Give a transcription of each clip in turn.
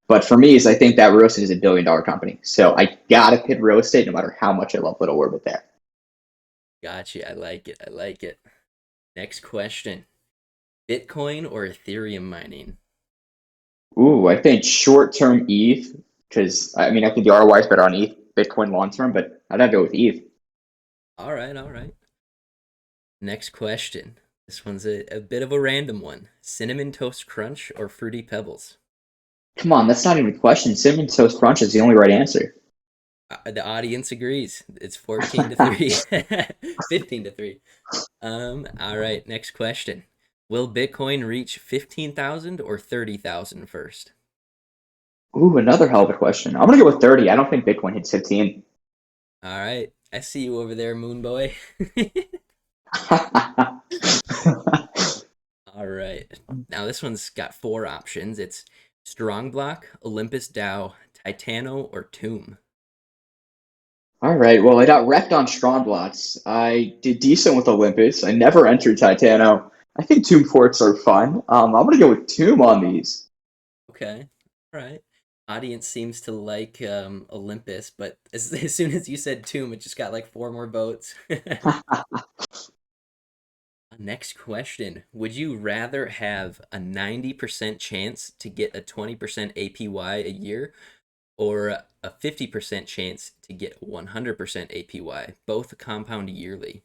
But for me, is I think that real estate is $1 billion company. So I gotta pick real estate no matter how much I love Little Orbit there. Gotcha. I like it. I like it. Next question. Bitcoin or Ethereum mining? Ooh, I think short-term ETH, because I mean I think the ROI is better on ETH, Bitcoin long term, but I'd have to go with ETH. All right, all right. Next question. This one's a bit of a random one. Cinnamon Toast Crunch or Fruity Pebbles? Come on, that's not even a question. Cinnamon Toast Crunch is the only right answer. The audience agrees. It's 14 to 3. 15 to 3. All right, next question. Will Bitcoin reach 15,000 or 30,000 first? Ooh, another hell of a question. I'm gonna go with 30. I don't think Bitcoin hits 15. All right. I see you over there, Moon Boy. All right. Now this one's got four options. It's Strong Block, Olympus DAO, Titano, or Tomb. All right. Well, I got wrecked on Strong Blocks. I did decent with Olympus. I never entered Titano. I think Tomb Forts are fun. I'm gonna go with Tomb on these. Okay. All right. Audience seems to like Olympus, but as soon as you said Tomb, it just got like four more votes. Next question. Would you rather have a 90% chance to get a 20% APY a year or a 50% chance to get 100% APY, both compound yearly?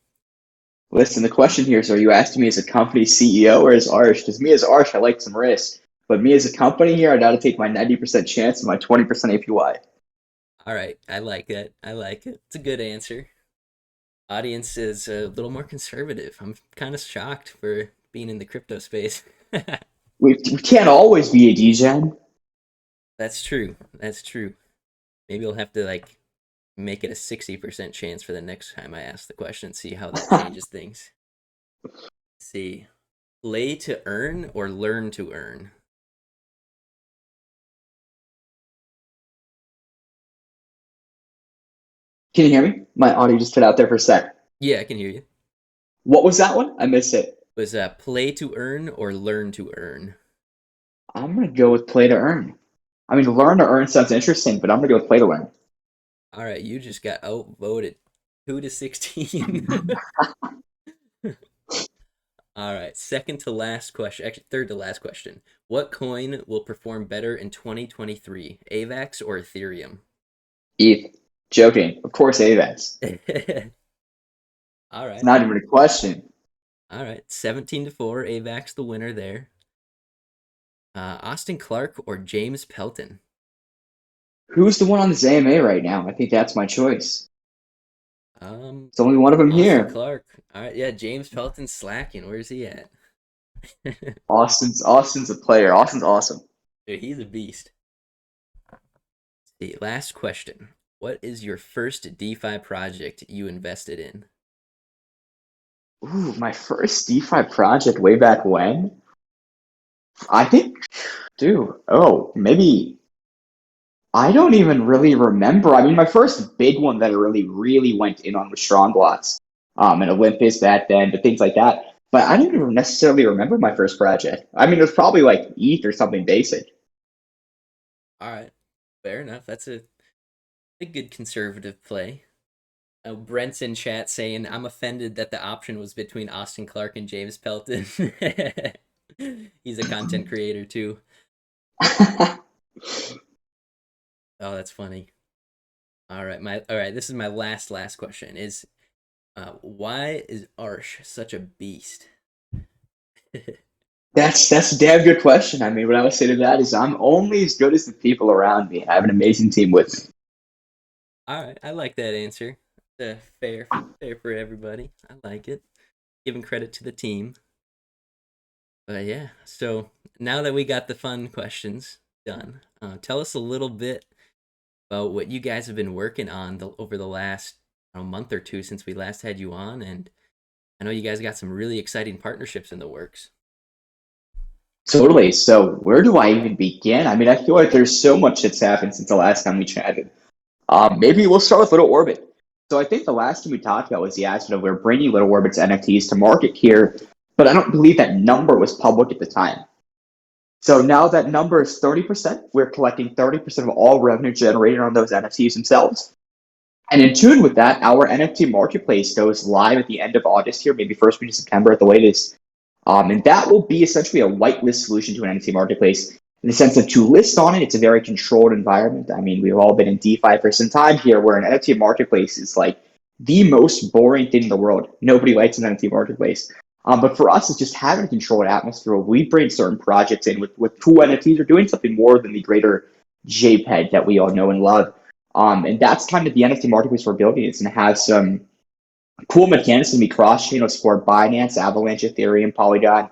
Listen, the question here is: are you asking me as a company CEO or as Arsh? Because me as Arsh, I like some risk, but me as a company here, I got to take my 90% chance and my 20% APY. All right, I like that. I like it. It's a good answer. Audience is a little more conservative. I'm kind of shocked for being in the crypto space. We can't always be a DGen. That's true. That's true. Maybe we'll have to like make it a 60% chance for the next time I ask the question, see how that changes things. Let's see. Play to earn or learn to earn? Can you hear me? My audio just cut out there for a sec. Yeah, I can hear you. What was that one? I missed it. Was play to earn or learn to earn? I'm gonna go with play to earn. I mean, learn to earn sounds interesting, but I'm gonna go with play to learn. All right, you just got outvoted 2 to 16. All right, second to last question, actually third to last question. What coin will perform better in 2023, AVAX or Ethereum? ETH. Joking. Of course, AVAX. All It's right. not even a question. All right. 17 to 4, AVAX the winner there. Austin Clark or James Pelton? Who's the one on this AMA right now? I think that's my choice. Um It's only one of them Austin here. Clark. All right, yeah, James Pelton's slacking. Where's he at? Austin's a player. Austin's awesome. Dude, he's a beast. The last question. What is your first DeFi project you invested in? Ooh, my first DeFi project way back when? I think, dude, oh, maybe I don't even really remember. I mean, my first big one that I really went in on was Strong Lots, and Olympus back then, but things like that. But I don't even necessarily remember my first project. I mean, it was probably like ETH or something basic. All right. Fair enough. That's a good conservative play. Brent's in chat saying, I'm offended that the option was between Austin Clark and James Pelton. He's a content creator too. Oh, that's funny. All right, this is my last question. Is why is Arsh such a beast? That's a damn good question. I mean, what I would say to that is I'm only as good as the people around me. I have an amazing team with me. All right, I like that answer. Fair for everybody. I like it. Giving credit to the team. But yeah, so now that we got the fun questions done, tell us a little bit about what you guys have been working on over the last month or two since we last had you on. And I know you guys got some really exciting partnerships in the works. Totally. So where do I even begin? I mean, I feel like there's so much that's happened since the last time we chatted. Maybe we'll start with Little Orbit. So I think the last thing we talked about was the aspect of we're bringing Little Orbit's NFTs to market here, but I don't believe that number was public at the time. So now that number is 30%. We're collecting 30% of all revenue generated on those NFTs themselves. And in tune with that, our NFT marketplace goes live at the end of August here, maybe first week of September at the latest. And that will be essentially a whitelist solution to an NFT marketplace in the sense of to list on it, it's a very controlled environment. I mean, we've all been in DeFi for some time here where an NFT marketplace is like the most boring thing in the world. Nobody likes an NFT marketplace. But for us, it's just having a controlled atmosphere where we bring certain projects in with cool NFTs or doing something more than the greater JPEG that we all know and love. And that's kind of the NFT marketplace we're building. It's going to have some cool mechanics to be cross-chain, support Binance, Avalanche, Ethereum, Polygon.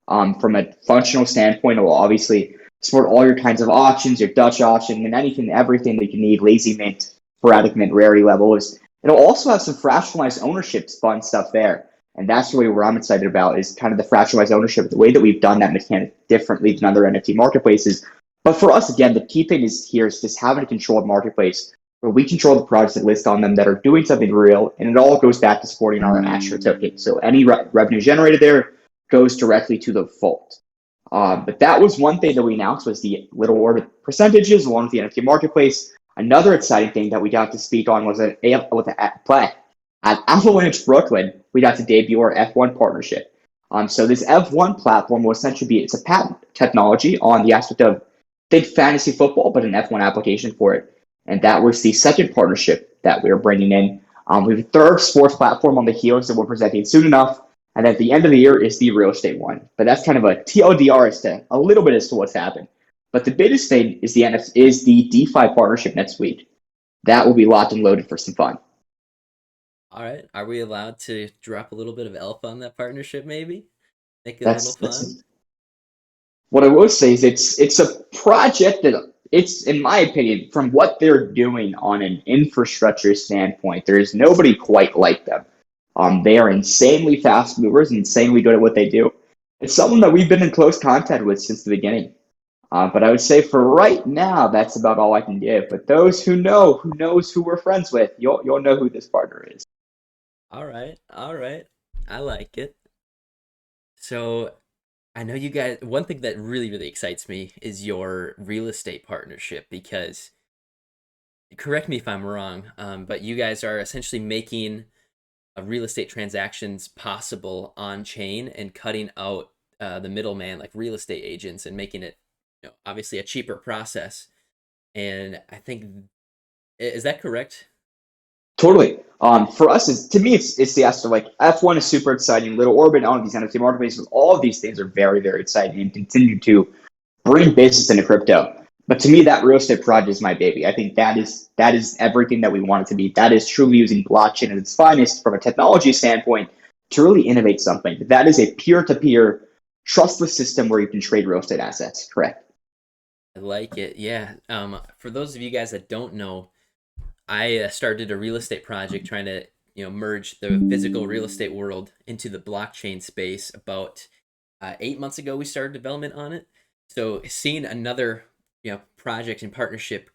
From a functional standpoint, it will obviously support all your kinds of auctions, your Dutch auction, and anything, everything that you need, lazy mint, sporadic mint, rarity levels. It'll also have some fractionalized ownership fun stuff there. And that's really where I'm excited about is kind of the fractionalized ownership, the way that we've done that mechanic differently than other NFT marketplaces. But for us, again, the key thing is here is just having a controlled marketplace where we control the projects that list on them that are doing something real, and it all goes back to supporting our Astra token. So any revenue generated there goes directly to the vault. But that was one thing that we announced was the little orbit percentages along with the NFT marketplace. Another exciting thing that we got to speak on was at Avalanche Brooklyn, we got to debut our F1 partnership. So this F1 platform will essentially be, it's a patent technology on the aspect of think fantasy football, but an F1 application for it. And that was the second partnership that we are bringing in. We have a third sports platform on the heels that we're presenting soon enough. And at the end of the year is the real estate one. But that's kind of a TLDR as to a little bit as to what's happened. But the biggest thing is the DeFi partnership next week. That will be locked and loaded for some fun. All right. Are we allowed to drop a little bit of alpha on that partnership, maybe? Make it a little That's fun? what I will say is it's a project that it's, in my opinion, from what they're doing on an infrastructure standpoint, there's nobody quite like them. They are insanely fast movers, insanely good at what they do. It's someone that we've been in close contact with since the beginning. But I would say for right now, that's about all I can give. But those who know, who knows who we're friends with, you'll know who this partner is. All right. All right. I like it. So I know you guys, one thing that really, really excites me is your real estate partnership because, correct me if I'm wrong, but you guys are essentially making real estate transactions possible on chain and cutting out the middleman like real estate agents and making it, obviously a cheaper process. And I think, is that correct? Totally. For us, to me, it's the aspect like F1 is super exciting. Little Orbit, all of these NFT marketplaces, all of these things are very, very exciting and continue to bring business into crypto. But to me, that real estate project is my baby. I think that is everything that we want it to be. That is truly using blockchain at its finest from a technology standpoint to really innovate something. That is a peer-to-peer, trustless system where you can trade real estate assets. Correct. I like it. Yeah. For those of you guys that don't know, I started a real estate project trying to merge the physical real estate world into the blockchain space about 8 months ago. We started development on it. So seeing another project and partnership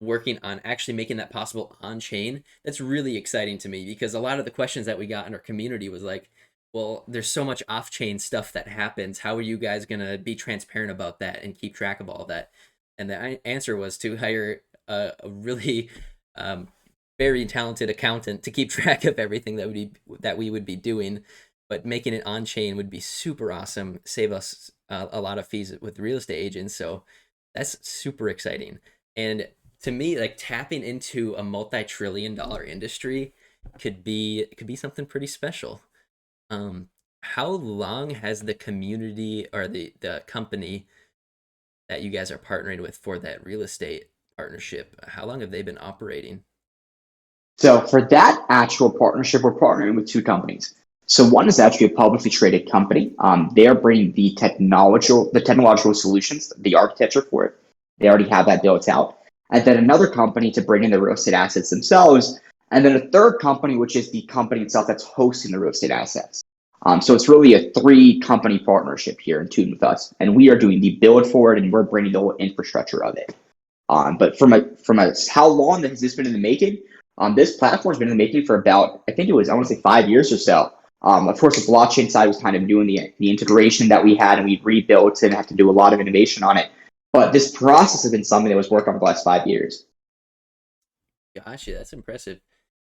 working on actually making that possible on chain, that's really exciting to me because a lot of the questions that we got in our community was like, well, there's so much off chain stuff that happens. How are you guys going to be transparent about that and keep track of all that? And the answer was to hire a really very talented accountant to keep track of everything that we would be doing, but making it on chain would be super awesome, save us a lot of fees with real estate agents. So that's super exciting. And to me, like tapping into a multi-trillion-dollar industry could be something pretty special. How long has the community or the company that you guys are partnering with for that real estate partnership, how long have they been operating? So for that actual partnership, we're partnering with two companies. So one is actually a publicly traded company. They are bringing the technological solutions, the architecture for it. They already have that built out. And then another company to bring in the real estate assets themselves. And then a third company, which is the company itself that's hosting the real estate assets. So it's really a 3-company partnership here in tune with us. And we are doing the build for it and we're bringing the whole infrastructure of it. But from a how long has this been in the making? This platform's been in the making for about, I think it was, I want to say 5 years or so. Of course, the blockchain side was kind of doing the integration that we had, and we rebuilt and had to do a lot of innovation on it. But this process has been something that was worked on for the last 5 years. Gotcha, that's impressive.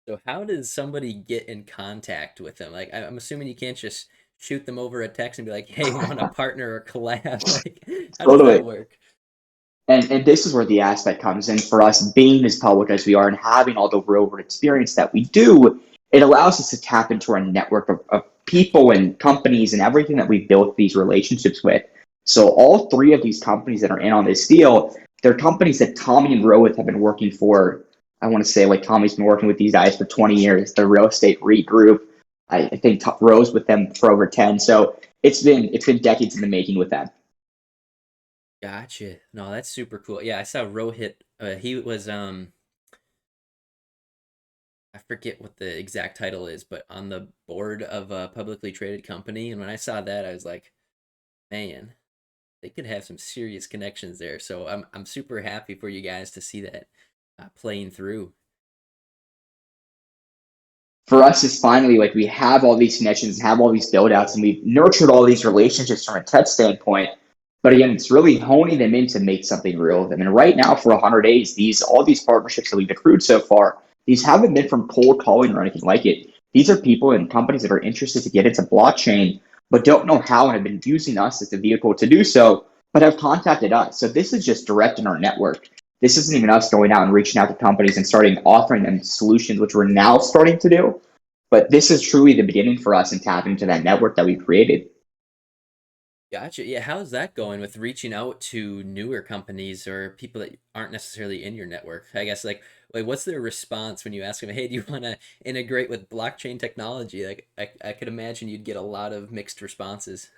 So how does somebody get in contact with them? Like I'm assuming you can't just shoot them over a text and be like, "Hey, want to partner or collab?" Like, how does that Totally. work? And this is where the aspect comes in for us being as public as we are and having all the real world experience that we do. It allows us to tap into our network of people and companies and everything that we've built these relationships with. So all three of these companies that are in on this deal, they're companies that Tommy and Rohit have been working for. I want to say like Tommy's been working with these guys for 20 years. The real estate REIT group. I think Rose with them for over 10. So it's been decades in the making with them. Gotcha. No, that's super cool. Yeah, I saw Rohit. He was I forget what the exact title is, but on the board of a publicly traded company. And when I saw that, I was like, man, they could have some serious connections there. So I'm super happy for you guys to see that playing through. For us, it's finally like we have all these connections, have all these build outs, and we've nurtured all these relationships from a tech standpoint. But again, it's really honing them in to make something real of them. And right now, for 100 days, all these partnerships that we've accrued so far, these haven't been from cold calling or anything like it. These are people and companies that are interested to get into blockchain, but don't know how and have been using us as the vehicle to do so, but have contacted us. So this is just direct in our network. This isn't even us going out and reaching out to companies and starting offering them solutions, which we're now starting to do. But this is truly the beginning for us and tapping into that network that we created. Gotcha. Yeah, how's that going with reaching out to newer companies or people that aren't necessarily in your network? I guess like what's their response when you ask them, "Hey, do you want to integrate with blockchain technology?" Like I could imagine you'd get a lot of mixed responses.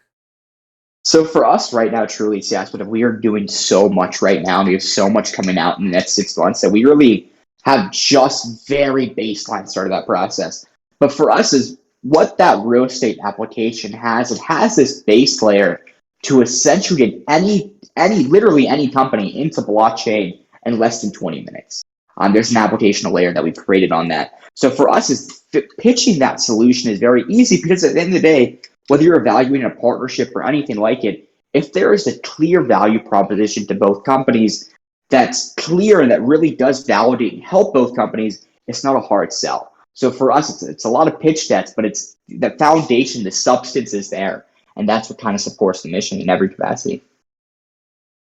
So for us right now, truly, it's the aspect of we are doing so much right now. And we have so much coming out in the next 6 months that we really have just very baseline started that process. But for us is what that real estate application has, it has this base layer to essentially get literally any company into blockchain in less than 20 minutes. There's an application layer that we've created on that. So for us is pitching that solution is very easy because at the end of the day, whether you're evaluating a partnership or anything like it, if there is a clear value proposition to both companies that's clear and that really does validate and help both companies, it's not a hard sell. So for us, it's a lot of pitch decks, but it's the foundation, the substance is there. And that's what kind of supports the mission in every capacity.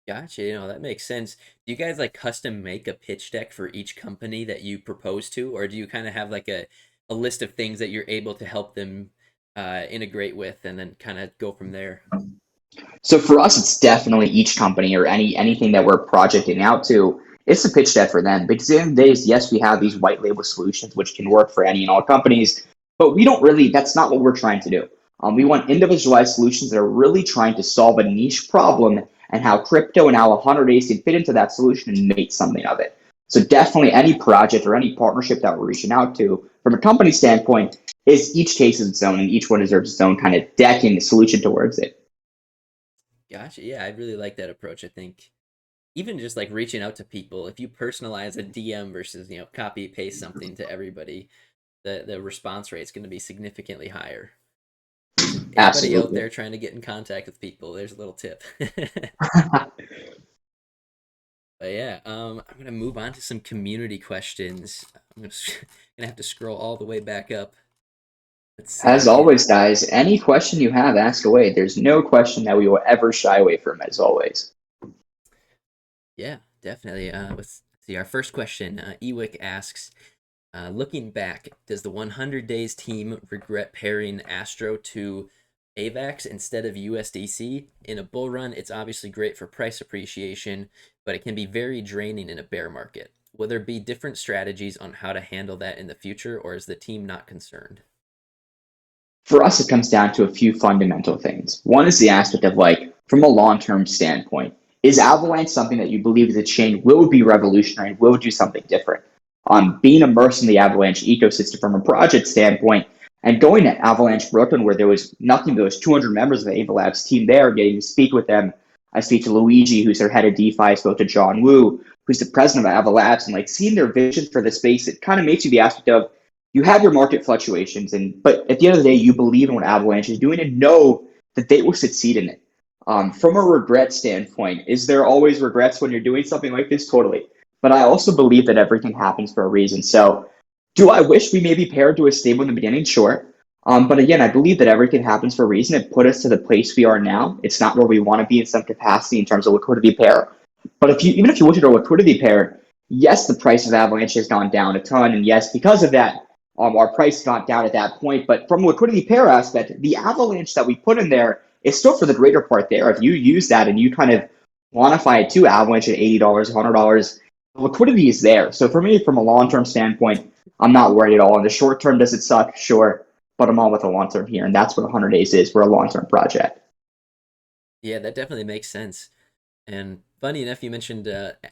Gotcha. That makes sense. Do you guys like custom make a pitch deck for each company that you propose to, or do you kind of have like a list of things that you're able to help them integrate with, and then kind of go from there? So for us, it's definitely each company or anything that we're projecting out to. It's a pitch deck for them because at the end of the day, yes, we have these white label solutions which can work for any and all companies, but we don't really. That's not what we're trying to do. We want individualized solutions that are really trying to solve a niche problem and how crypto and how 100 days can fit into that solution and make something of it. So definitely any project or any partnership that we're reaching out to from a company standpoint is each case is its own and each one deserves its own kind of deck and solution towards it. Gotcha. Yeah, I really like that approach. I think even just like reaching out to people, if you personalize a DM versus copy paste something to everybody, the response rate is going to be significantly higher. So anybody out Absolutely. there trying to get in contact with people, there's a little tip. But yeah, I'm gonna move on to some community questions. Gonna have to scroll all the way back up. Let's As see here. always, guys, any question you have, ask away. There's no question that we will ever shy away from, as always. Yeah, definitely. Let's see. Our first question. Ewick asks, looking back, does the 100 Days team regret pairing Astro to AVAX instead of USDC? In a bull run, it's obviously great for price appreciation, but it can be very draining in a bear market. Will there be different strategies on how to handle that in the future, or is the team not concerned? For us, it comes down to a few fundamental things. One is the aspect of like, from a long-term standpoint, is Avalanche something that you believe the chain will be revolutionary, will do something different? Being immersed in the Avalanche ecosystem from a project standpoint, and going to Avalanche Brooklyn, where there was nothing, there was 200 members of the Ava Labs team there, getting to speak with them. I speak to Luigi, who's their head of DeFi. I spoke to John Wu, who's the president of Ava Labs, and like seeing their vision for the space, it kind of makes you the aspect of you have your market fluctuations, but at the end of the day, you believe in what Avalanche is doing and know that they will succeed in it. From a regret standpoint, is there always regrets when you're doing something like this? Totally. But I also believe that everything happens for a reason. So, do I wish we maybe paired to a stable in the beginning? Sure. But again, I believe that everything happens for a reason. It put us to the place we are now. It's not where we want to be in some capacity in terms of liquidity pair. But even if you look at our liquidity pair, yes, the price of Avalanche has gone down a ton, and yes, because of that, our price got down at that point. But from a liquidity pair aspect, the Avalanche that we put in there is still for the greater part there. If you use that and you kind of quantify it to Avalanche at $80, $100, the liquidity is there. So for me, from a long-term standpoint, I'm not worried at all. In the short term, does it suck? Sure. But I'm on with the long term here. And that's what 100 days is. We're a long-term project. Yeah, that definitely makes sense. And funny enough, you mentioned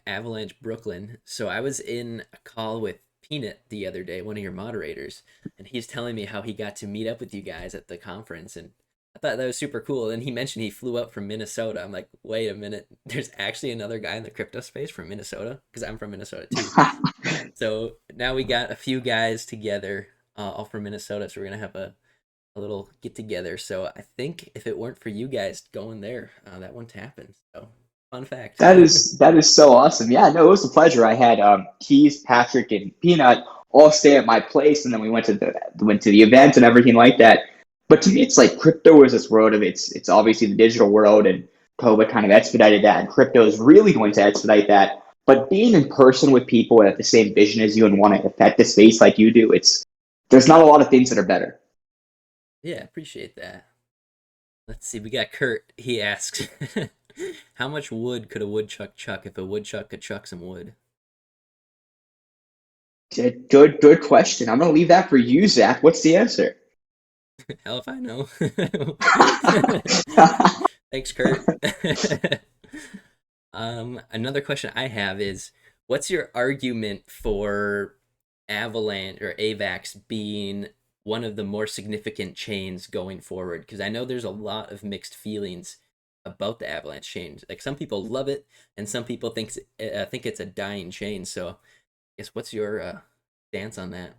Avalanche Brooklyn. So I was in a call with Peanut the other day, one of your moderators, and he's telling me how he got to meet up with you guys at the conference. And I thought that was super cool. And he mentioned he flew up from Minnesota. I'm like, wait a minute, there's actually another guy in the crypto space from Minnesota? Because I'm from Minnesota too. So now we got a few guys together, all from Minnesota. So we're going to have a little get together. So I think if it weren't for you guys going there, that wouldn't happen. So fun fact. That is so awesome. Yeah, no, it was a pleasure. I had Keys, Patrick, and Peanut all stay at my place, and then we went to the event and everything like that. But to me, it's like crypto is this world of it's obviously the digital world, and COVID kind of expedited that, and crypto is really going to expedite that. But being in person with people that have the same vision as you and want to affect the space like you do, there's not a lot of things that are better. Yeah, appreciate that. Let's see. We got Kurt. He asks, how much wood could a woodchuck chuck if a woodchuck could chuck some wood? Good question. I'm gonna leave that for you, Zach. What's the answer? Hell if I know. Thanks, Kurt. Another question I have is, what's your argument for Avalanche or AVAX being one of the more significant chains going forward? Because I know there's a lot of mixed feelings about the Avalanche chain. Like some people love it, and some people think it's a dying chain. So, I guess what's your stance on that?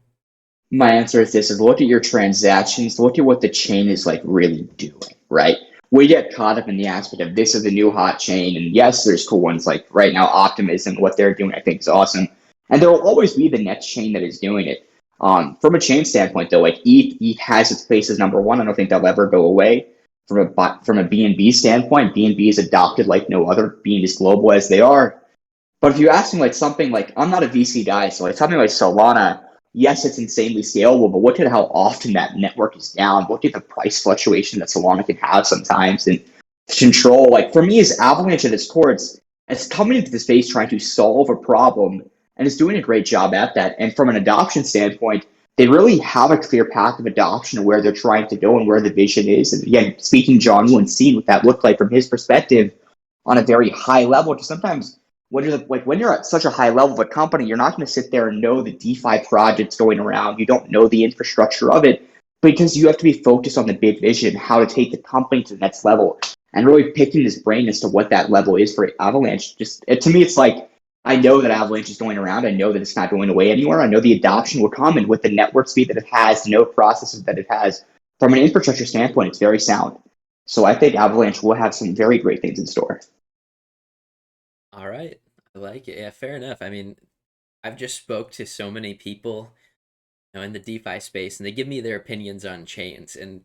My answer is this: is look at your transactions, look at what the chain is like really doing, right? We get caught up in the aspect of this is the new hot chain, and yes, there's cool ones like right now, Optimism, what they're doing, I think is awesome. And there will always be the next chain that is doing it. From a chain standpoint, though, like ETH has its place as number one. I don't think that'll ever go away. From a BNB standpoint, BNB is adopted like no other, being as global as they are. But if you ask me like something like I'm not a VC guy, so like something like Solana, yes, it's insanely scalable, but look at how often that network is down. Look at the price fluctuation that Solana can have sometimes, and control. Like for me, as Avalanche at its core, it's coming into the space trying to solve a problem and is doing a great job at that. And from an adoption standpoint, they really have a clear path of adoption of where they're trying to go and where the vision is. And again, speaking John Woo and seeing what that looked like from his perspective on a very high level, because sometimes when you're at such a high level of a company, you're not going to sit there and know the DeFi projects going around. You don't know the infrastructure of it because you have to be focused on the big vision, how to take the company to the next level, and really picking his brain as to what that level is for Avalanche. To me, it's like I know that Avalanche is going around. I know that it's not going away anywhere. I know the adoption will come, and with the network speed that it has, the node processors that it has, from an infrastructure standpoint, it's very sound. So I think Avalanche will have some very great things in store. All right. I like it. Yeah, fair enough. I mean, I've just spoke to so many people, in the DeFi space, and they give me their opinions on chains, and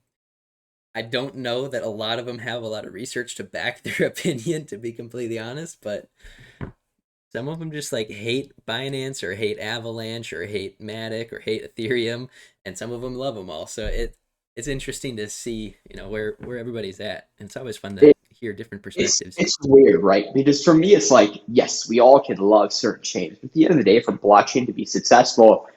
I don't know that a lot of them have a lot of research to back their opinion, to be completely honest, but some of them just like hate Binance or hate Avalanche or hate Matic or hate Ethereum, and some of them love them all. So it's interesting to see, where everybody's at. And it's always fun to hear different perspectives. It's weird, right? Because for me, it's like, yes, we all can love certain chains. But at the end of the day, for blockchain to be successful,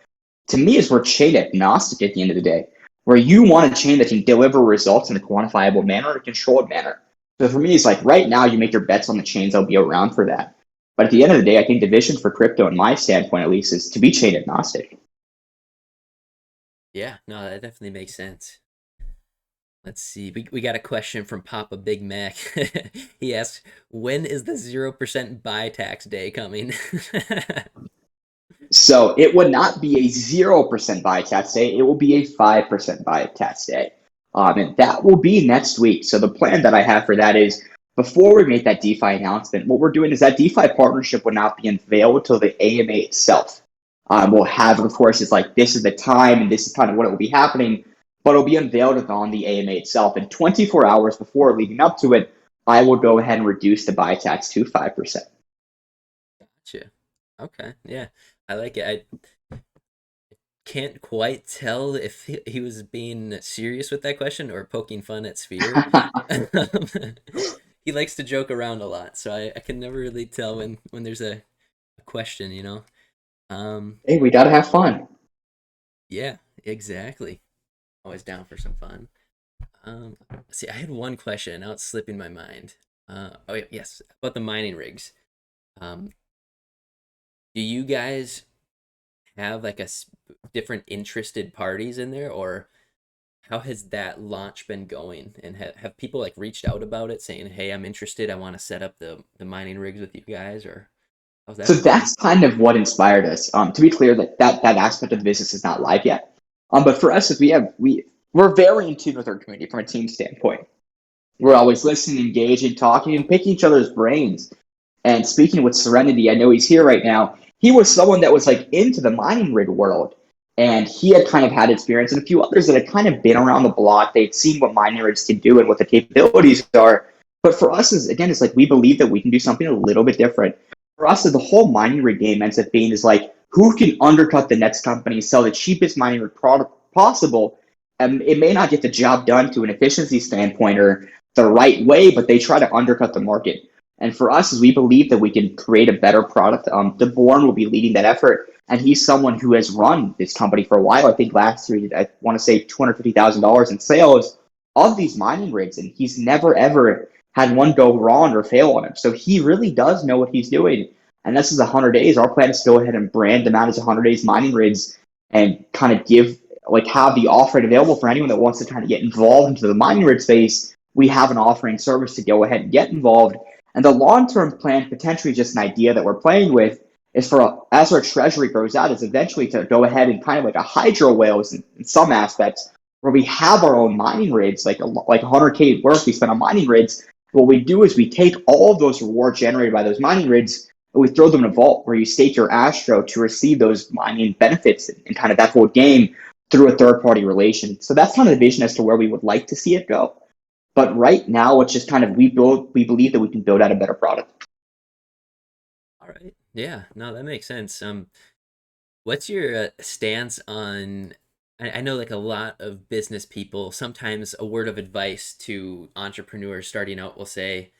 to me, is we're chain agnostic at the end of the day, where you want a chain that can deliver results in a quantifiable manner, a controlled manner. So for me, it's like right now, you make your bets on the chains that'll be around for that. But at the end of the day, I think the vision for crypto, in my standpoint at least, is to be chain agnostic. Yeah, no, that definitely makes sense. Let's see. We got a question from Papa Big Mac. He asks, when is the 0% buy tax day coming? So it would not be a 0% buy attach day. It will be a 5% buy attach day. And that will be next week. So the plan that I have for that is before we make that DeFi announcement, what we're doing is that DeFi partnership will not be unveiled till the AMA itself. We'll have, of course, it's like this is the time and this is kind of what will be happening, but it'll be unveiled on the AMA itself. And 24 hours before leading up to it, I will go ahead and reduce the buy tax to 5%. Gotcha. Okay. Yeah. I like it. I can't quite tell if he was being serious with that question or poking fun at Sphere. He likes to joke around a lot, so I can never really tell when there's a question, you know. Hey, we gotta have fun. Yeah, exactly. Always down for some fun. See, I had one question. Now it's slipping my mind. Oh yeah, yes, about the mining rigs. Um, do you guys have like different interested parties in there, or how has that launch been going? And have people like reached out about it, saying, "Hey, I'm interested. I want to set up the mining rigs with you guys," or how's that So been going? that's kind of what inspired us. To be clear, that aspect of the business is not live yet. But for us, is we're very in tune with our community from a team standpoint. We're always listening, engaging, talking, and picking each other's brains. And speaking with Serenity, I know he's here right now. He was someone that was like into the mining rig world, and he had kind of had experience, and a few others that had kind of been around the block. They'd seen what mining rigs can do and what the capabilities are. But for us, is again, it's like we believe that we can do something a little bit different. For us, the whole mining rig game ends up being is like who can undercut the next company, sell the cheapest mining rig product possible, and it may not get the job done to an efficiency standpoint or the right way, but they try to undercut the market. And for us, is we believe that we can create a better product. DeBorn will be leading that effort, and he's someone who has run this company for a while. I think last year, I want to say $250,000 in sales of these mining rigs, and he's never ever had one go wrong or fail on him. So he really does know what he's doing. And this is 100 days. Our plan is to go ahead and brand them out as 100 days mining rigs and kind of have the offering available for anyone that wants to kind of get involved into the mining rig space. We have an offering service to go ahead and get involved. And the long-term plan, potentially just an idea that we're playing with, is for as our treasury grows out, is eventually to go ahead and kind of like a hydro whales in some aspects, where we have our own mining rigs, like 100K worth we spend on mining rigs. What we do is we take all of those rewards generated by those mining rigs and we throw them in a vault where you stake your Astro to receive those mining benefits and kind of that whole game through a third-party relation. So that's kind of the vision as to where we would like to see it go. But right now, it's just kind of we believe that we can build out a better product. All right. Yeah. No, that makes sense. What's your stance on? I know like a lot of business people. Sometimes a word of advice to entrepreneurs starting out will say,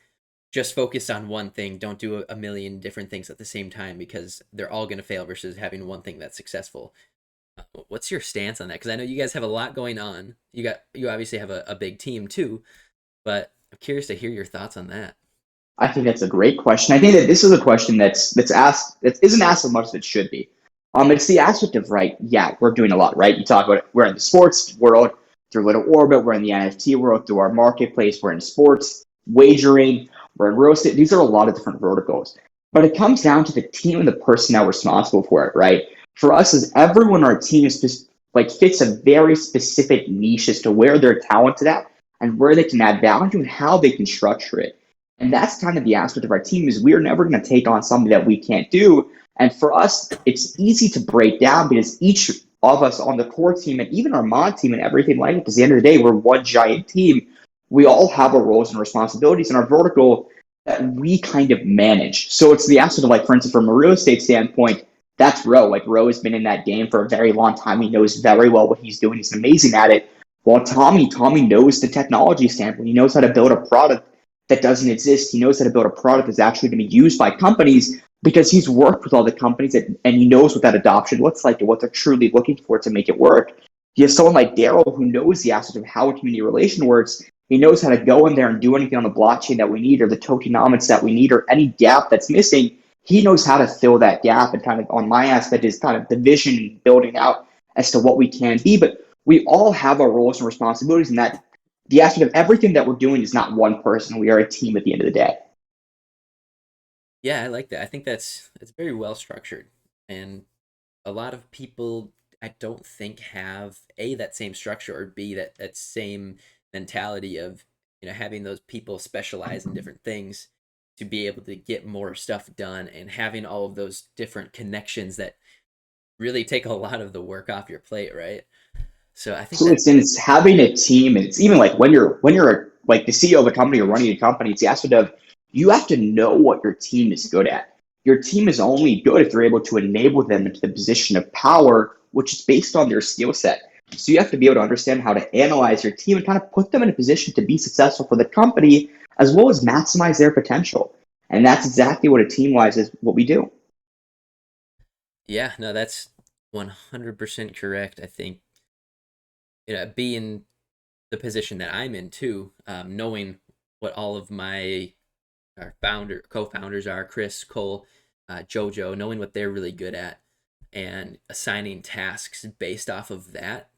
just focus on one thing. Don't do a million different things at the same time because they're all going to fail versus having one thing that's successful. What's your stance on that? Because I know you guys have a lot going on. You obviously have a big team too, but I'm curious to hear your thoughts on that. I think that's a great question. I think that this is a question that's asked that isn't asked as much as it should be. It's the aspect of right. Yeah, we're doing a lot, right? You talk about it, we're in the sports world through Little Orbit, we're in the NFT world through our marketplace, we're in sports wagering, we're in real estate. These are a lot of different verticals, but it comes down to the team and the personnel responsible for it, right? For us, as everyone on our team is just like fits a very specific niche as to where they're talented at and where they can add value and how they can structure it. And that's kind of the aspect of our team is we're never going to take on something that we can't do. And for us, it's easy to break down because each of us on the core team and even our mod team and everything like it, because at the end of the day, we're one giant team. We all have our roles and responsibilities in our vertical that we kind of manage. So it's the aspect of like, for instance, from a real estate standpoint, that's Ro. Like Ro has been in that game for a very long time. He knows very well what he's doing. He's amazing at it. While Tommy knows the technology standpoint. He knows how to build a product that doesn't exist. He knows how to build a product that's actually going to be used by companies because he's worked with all the companies and he knows what that adoption looks like and what they're truly looking for to make it work. You have someone like Daryl who knows the aspect of how a community relation works. He knows how to go in there and do anything on the blockchain that we need or the tokenomics that we need or any gap that's missing. He knows how to fill that gap, and kind of on my aspect is kind of the vision building out as to what we can be. But we all have our roles and responsibilities, and that the aspect of everything that we're doing is not one person. We are a team at the end of the day. Yeah, I like that. I think that's very well structured, and a lot of people I don't think have A, that same structure, or B, that same mentality of, having those people specialize in different things to be able to get more stuff done, and having all of those different connections that really take a lot of the work off your plate, right? So I think So that, it's having a team, and it's even like when you're like the CEO of a company or running a company, it's the aspect of you have to know what your team is good at. Your team is only good if you're able to enable them into the position of power, which is based on their skill set. So you have to be able to understand how to analyze your team and kind of put them in a position to be successful for the company, as well as maximize their potential. And that's exactly what a team wise is what we do. yeah, no, that's 100% correct. I think, being the position that I'm in too, knowing what all of my co-founders are, Chris, Cole, Jojo, knowing what they're really good at, and assigning tasks based off of that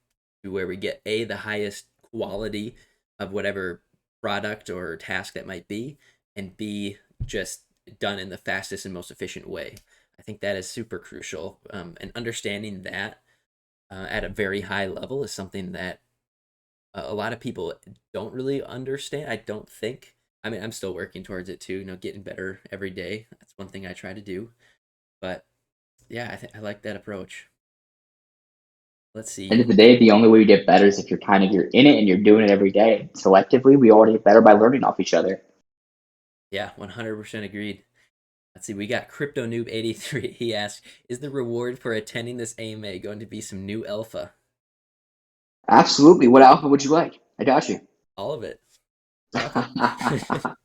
to where we get A, the highest quality of whatever product or task that might be, and B, just done in the fastest and most efficient way. I think that is super crucial. And understanding that at a very high level is something that a lot of people don't really understand. I don't think. I mean, I'm still working towards it too. Getting better every day. That's one thing I try to do. But yeah, I like that approach. Let's End see. of the day, the only way you get better is if you're in it and you're doing it every day. Selectively, we all get better by learning off each other. Yeah, 100% agreed. Let's see. We got Crypto Noob 83. He asked, "Is the reward for attending this AMA going to be some new alpha?" Absolutely. What alpha would you like? I got you. All of it. Drop it.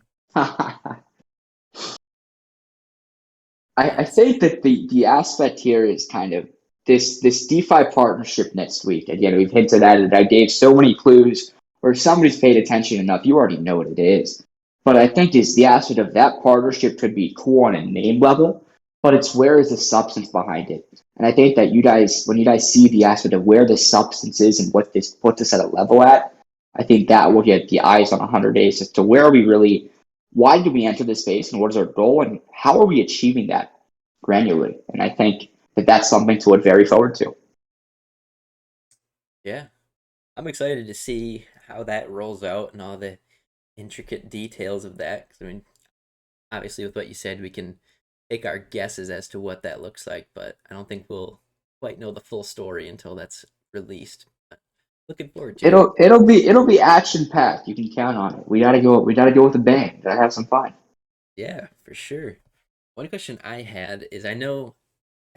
I Let's think that the aspect here is kind of this DeFi partnership next week. Again, we've hinted at it. I gave so many clues, or if somebody's paid attention enough, you already know what it is. But I think is the aspect of that partnership could be cool on a name level, but it's where is the substance behind it. And I think that you guys, when you guys see the aspect of where the substance is and what this puts us at a level at, I think that will get the eyes on 100 days as to where are we really, why did we enter this space and what is our goal and how are we achieving that granularly? And I think that that's something to look very forward to. Yeah, I'm excited to see how that rolls out and all the intricate details of that. 'Cause, I mean, obviously, with what you said, we can take our guesses as to what that looks like, but I don't think we'll quite know the full story until that's released. But looking forward to it. It'll be action packed. You can count on it. We gotta go with a bang. Gotta have some fun. Yeah, for sure. One question I had is, I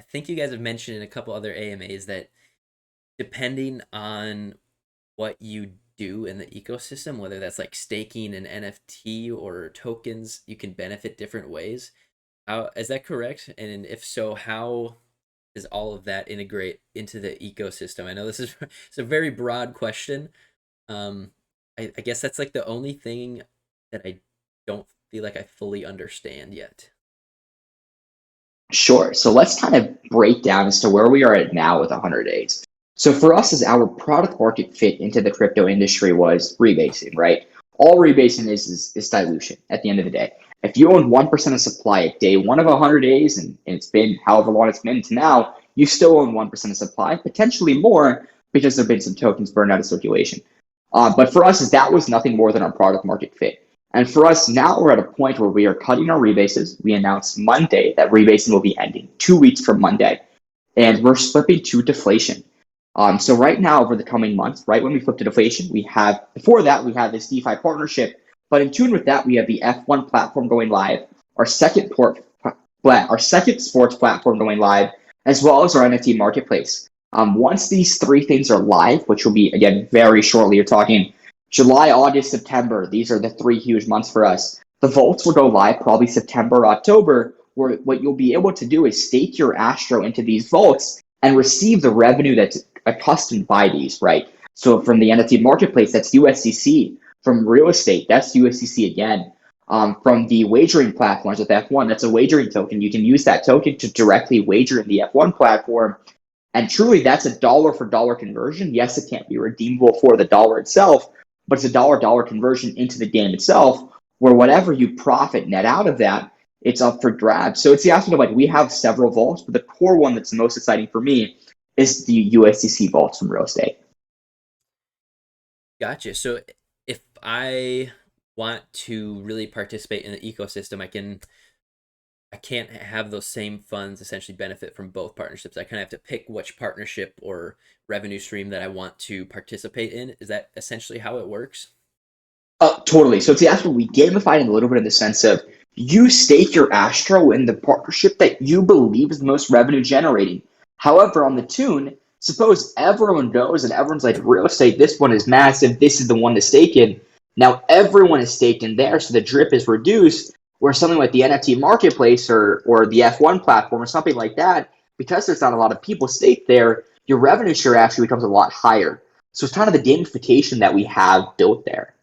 think you guys have mentioned in a couple other AMAs that depending on what you do in the ecosystem, whether that's like staking an NFT or tokens, you can benefit different ways. How is that correct? And if so, how does all of that integrate into the ecosystem? I know this is it's a very broad question. Um, I guess that's like the only thing that I don't feel like I fully understand yet. Sure. So let's kind of break down as to where we are at now with 100 days. So for us, as our product market fit into the crypto industry was rebasing, right? All rebasing is dilution at the end of the day. If you own 1% of supply at day one of 100 days, and it's been however long it's been to now, you still own 1% of supply, potentially more because there have been some tokens burned out of circulation. But for us, that was nothing more than our product market fit. And for us, now we're at a point where we are cutting our rebases. We announced Monday that rebasing will be ending 2 weeks from Monday, and we're flipping to deflation. So right now, over the coming months, right when we flip to deflation, we have before that we have this DeFi partnership, but in tune with that, we have the F1 platform going live, our second sports platform going live, as well as our NFT marketplace. Once these three things are live, which will be again very shortly, you're talking July, August, September. These are the three huge months for us. The vaults will go live probably September, October, where what you'll be able to do is stake your Astro into these vaults and receive the revenue that's accustomed by these, right? So from the NFT marketplace, that's USDC. From real estate, that's USDC again. From the wagering platforms with F1, that's a wagering token. You can use that token to directly wager in the F1 platform. And truly, that's a dollar for dollar conversion. Yes, it can't be redeemable for the dollar itself, but it's a dollar conversion into the game itself, where whatever you profit net out of that it's up for grabs. So it's the aspect of like we have several vaults, but the core one that's the most exciting for me is the USDC vaults from real estate. Gotcha. So if I want to really participate in the ecosystem, I can't have those same funds essentially benefit from both partnerships. I kind of have to pick which partnership or revenue stream that I want to participate in. Is that essentially how it works? Totally. So it's the aspect we gamified in a little bit in the sense of you stake your Astro in the partnership that you believe is the most revenue generating. However, on the tune, suppose everyone goes and everyone's like, real estate, this one is massive, this is the one to stake in. Now everyone is staked in there, so the drip is reduced, where something like the NFT marketplace or the F1 platform or something like that, because there's not a lot of people staked there, your revenue share actually becomes a lot higher. So it's kind of the gamification that we have built there.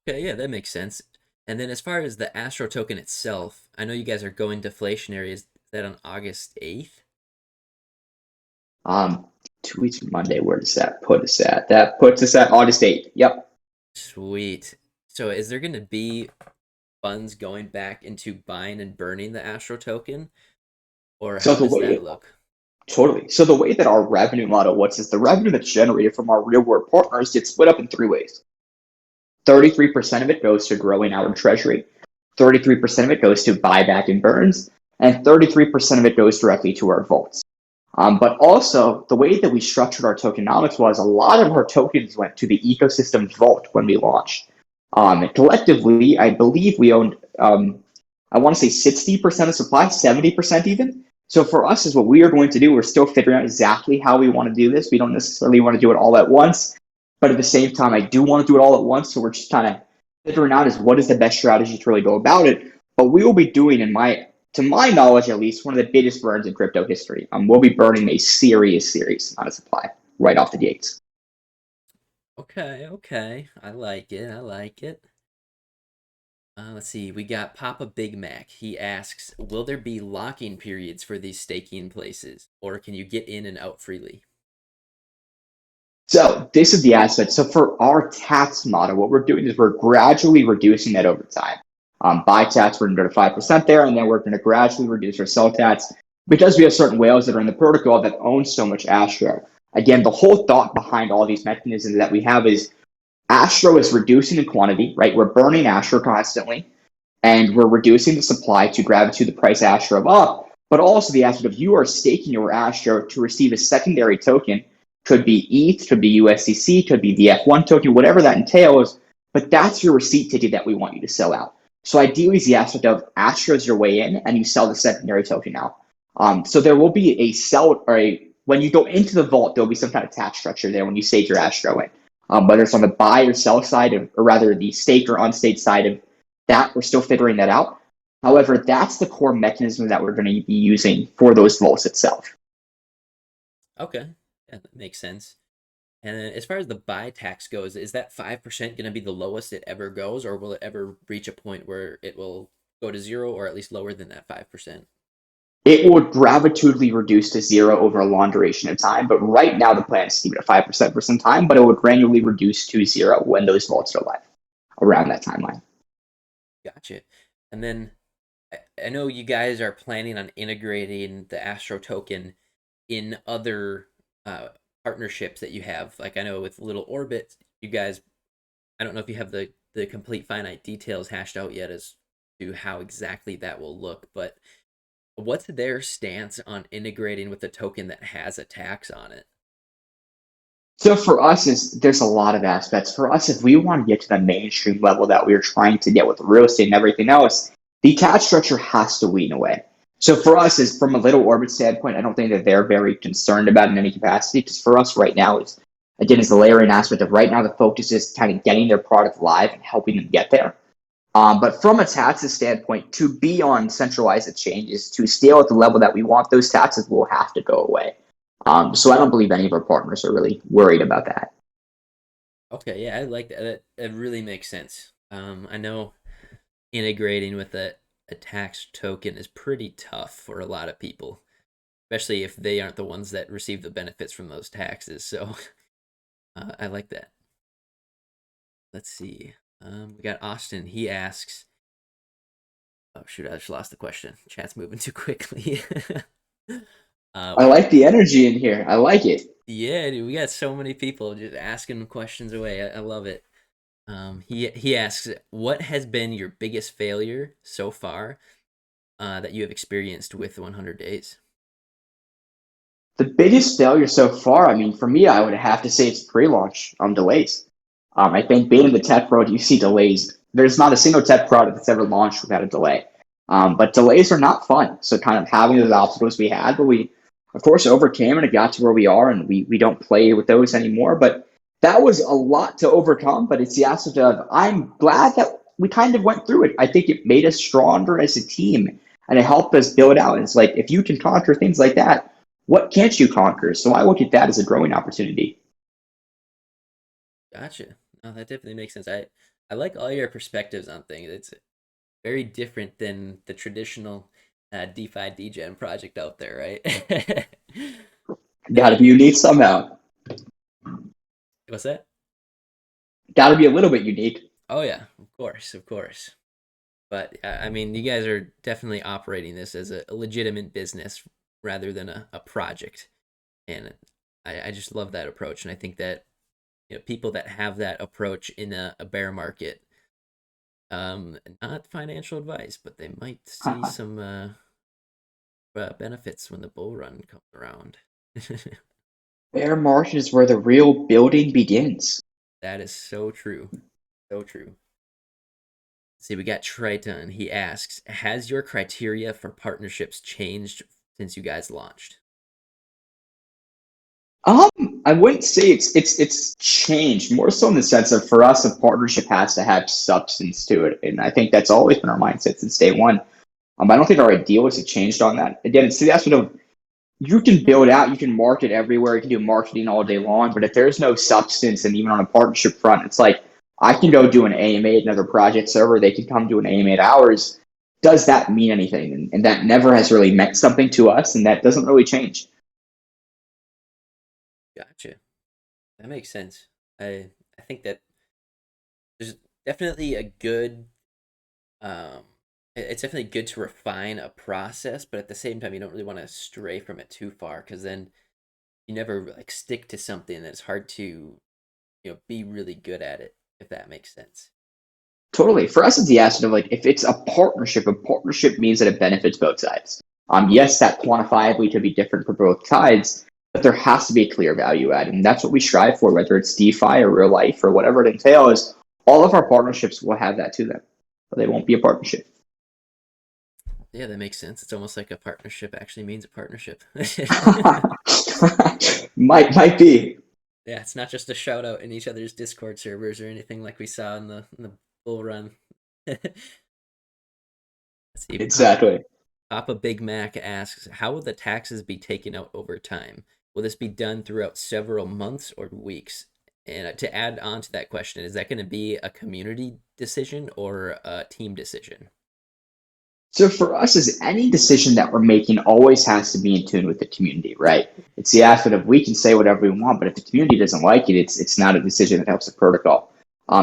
Okay, yeah, that makes sense. And then as far as the Astro token itself, I know you guys are going deflationary. Is that on August 8th? Um, 2 weeks from Monday. Where does that put us at? That puts us at August 8th. Yep. Sweet. So is there going to be funds going back into buying and burning the Astro token? Or So how the does that way look? totally. So the way that our revenue model works is the revenue that's generated from our real world partners gets split up in three ways. 33% of it goes to growing our treasury. 33% of it goes to buyback and burns, and 33% of it goes directly to our vaults. But also, the way that we structured our tokenomics was a lot of our tokens went to the ecosystem vault when we launched. Collectively, I believe we owned, I want to say 60% of supply, 70% even. So for us, is what we are going to do. We're still figuring out exactly how we want to do this. We don't necessarily want to do it all at once, but at the same time, I do want to do it all at once. So we're just kind of figuring out is what is the best strategy to really go about it. But we will be doing, to my knowledge at least, one of the biggest burns in crypto history. We'll be burning a serious amount of supply right off the gates. Okay, okay. I like it. I like it. Let's see. We got Papa Big Mac. He asks, will there be locking periods for these staking places, or can you get in and out freely? So this is the aspect. So for our tax model, what we're doing is we're gradually reducing that over time. Buy tax, we're going to go to 5% there, and then we're going to gradually reduce our sell tax because we have certain whales that are in the protocol that own so much Astro. Again, the whole thought behind all these mechanisms that we have is Astro is reducing in quantity, right? We're burning Astro constantly, and we're reducing the supply to gravitate the price Astro up. But also the aspect of you are staking your Astro to receive a secondary token. Could be ETH, could be USDC, could be the F1 token, whatever that entails. But that's your receipt ticket that we want you to sell out. So ideally, is the aspect of Astro is your way in, and you sell the secondary token out. So there will be a sell or a when you go into the vault, there'll be some kind of tax structure there when you stake your Astro in. Whether it's on the buy or sell side, or rather the stake or unstaked side of that, we're still figuring that out. However, that's the core mechanism that we're going to be using for those vaults itself. Okay, yeah, that makes sense. And then as far as the buy tax goes, is that 5% going to be the lowest it ever goes, or will it ever reach a point where it will go to zero or at least lower than that 5%? It would gravitatively reduce to zero over a long duration of time, but right now the plan is to keep it at 5% for some time, but it would gradually reduce to zero when those vaults go live around that timeline. Gotcha. And then I know you guys are planning on integrating the Astro token in other uh, partnerships that you have. Like I know with Little Orbit, you guys, I don't know if you have the complete finite details hashed out yet as to how exactly that will look, but what's their stance on integrating with a token that has a tax on it? So for us, is there's a lot of aspects. For us, if we want to get to the mainstream level that we are trying to get with real estate and everything else, the tax structure has to wean away. So for us, is from a little orbit standpoint, I don't think that they're very concerned about it in any capacity. Because for us right now, is again is the layering aspect of right now the focus is kind of getting their product live and helping them get there. But from a taxes standpoint, to be on centralized exchanges, to scale at the level that we want, those taxes will have to go away. So I don't believe any of our partners are really worried about that. Okay, yeah, I like that. That really makes sense. I know integrating with a tax token is pretty tough for a lot of people, especially if they aren't the ones that receive the benefits from those taxes. So I like that. Let's see. We got Austin. He asks, Oh shoot, I just lost the question. Chat's moving too quickly. uh, I like the energy in here. I like it. yeah, dude, we got so many people just asking questions away. I love it. He asks, what has been your biggest failure so far that you have experienced with 100 days? The biggest failure so far, I mean, for me, I would have to say it's pre-launch delays. I think being in the tech world, you see delays. There's not a single tech product that's ever launched without a delay. But delays are not fun. So kind of having those obstacles we had, but we, of course, overcame and it got to where we are, and we don't play with those anymore. But that was a lot to overcome. But it's the aspect of I'm glad that we kind of went through it. I think it made us stronger as a team, and it helped us build out. And it's like if you can conquer things like that, what can't you conquer? So I look at that as a growing opportunity. Gotcha. No, that definitely makes sense. I like all your perspectives on things. It's very different than the traditional DeFi DGen project out there, right? Got to be unique somehow. What's that? Got to be a little bit unique. Oh yeah, of course, of course. But I mean, you guys are definitely operating this as a legitimate business rather than a project, and I just love that approach. And I think that people that have that approach in a bear market, not financial advice, but they might see some benefits when the bull run comes around. Bear market is where the real building begins. That is so true, so true. See, we got Triton. He asks, has your criteria for partnerships changed since you guys launched? I wouldn't say it's changed more so in the sense of for us, a partnership has to have substance to it, and I think that's always been our mindset since day one. I don't think our ideals have changed on that. Again, it's the aspect of you can build out, you can market everywhere, you can do marketing all day long, but if there's no substance, and even on a partnership front, it's like I can go do an AMA at another project server, they can come do an AMA at ours. Does that mean anything? And that never has really meant something to us, and that doesn't really change. Gotcha. That makes sense. I think that there's definitely a good it's definitely good to refine a process, but at the same time you don't really want to stray from it too far because then you never like stick to something that's hard to be really good at it, if that makes sense. Totally. For us, it's the aspect of like if it's a partnership means that it benefits both sides. Yes, that quantifiably could be different for both sides, but there has to be a clear value add, and that's what we strive for, whether it's DeFi or real life or whatever it entails. All of our partnerships will have that to them, but they won't be a partnership. Yeah, that makes sense. It's almost like a partnership actually means a partnership. might be. Yeah, it's not just a shout out in each other's Discord servers or anything like we saw in the bull run. Let's see. Exactly. Papa Big Mac asks, how will the taxes be taken out over time? Will this be done throughout several months or weeks? And to add on to that question, is that going to be a community decision or a team decision? So for us, is any decision that we're making always has to be in tune with the community, right? It's the aspect of we can say whatever we want, but if the community doesn't like it, it's not a decision that helps the protocol.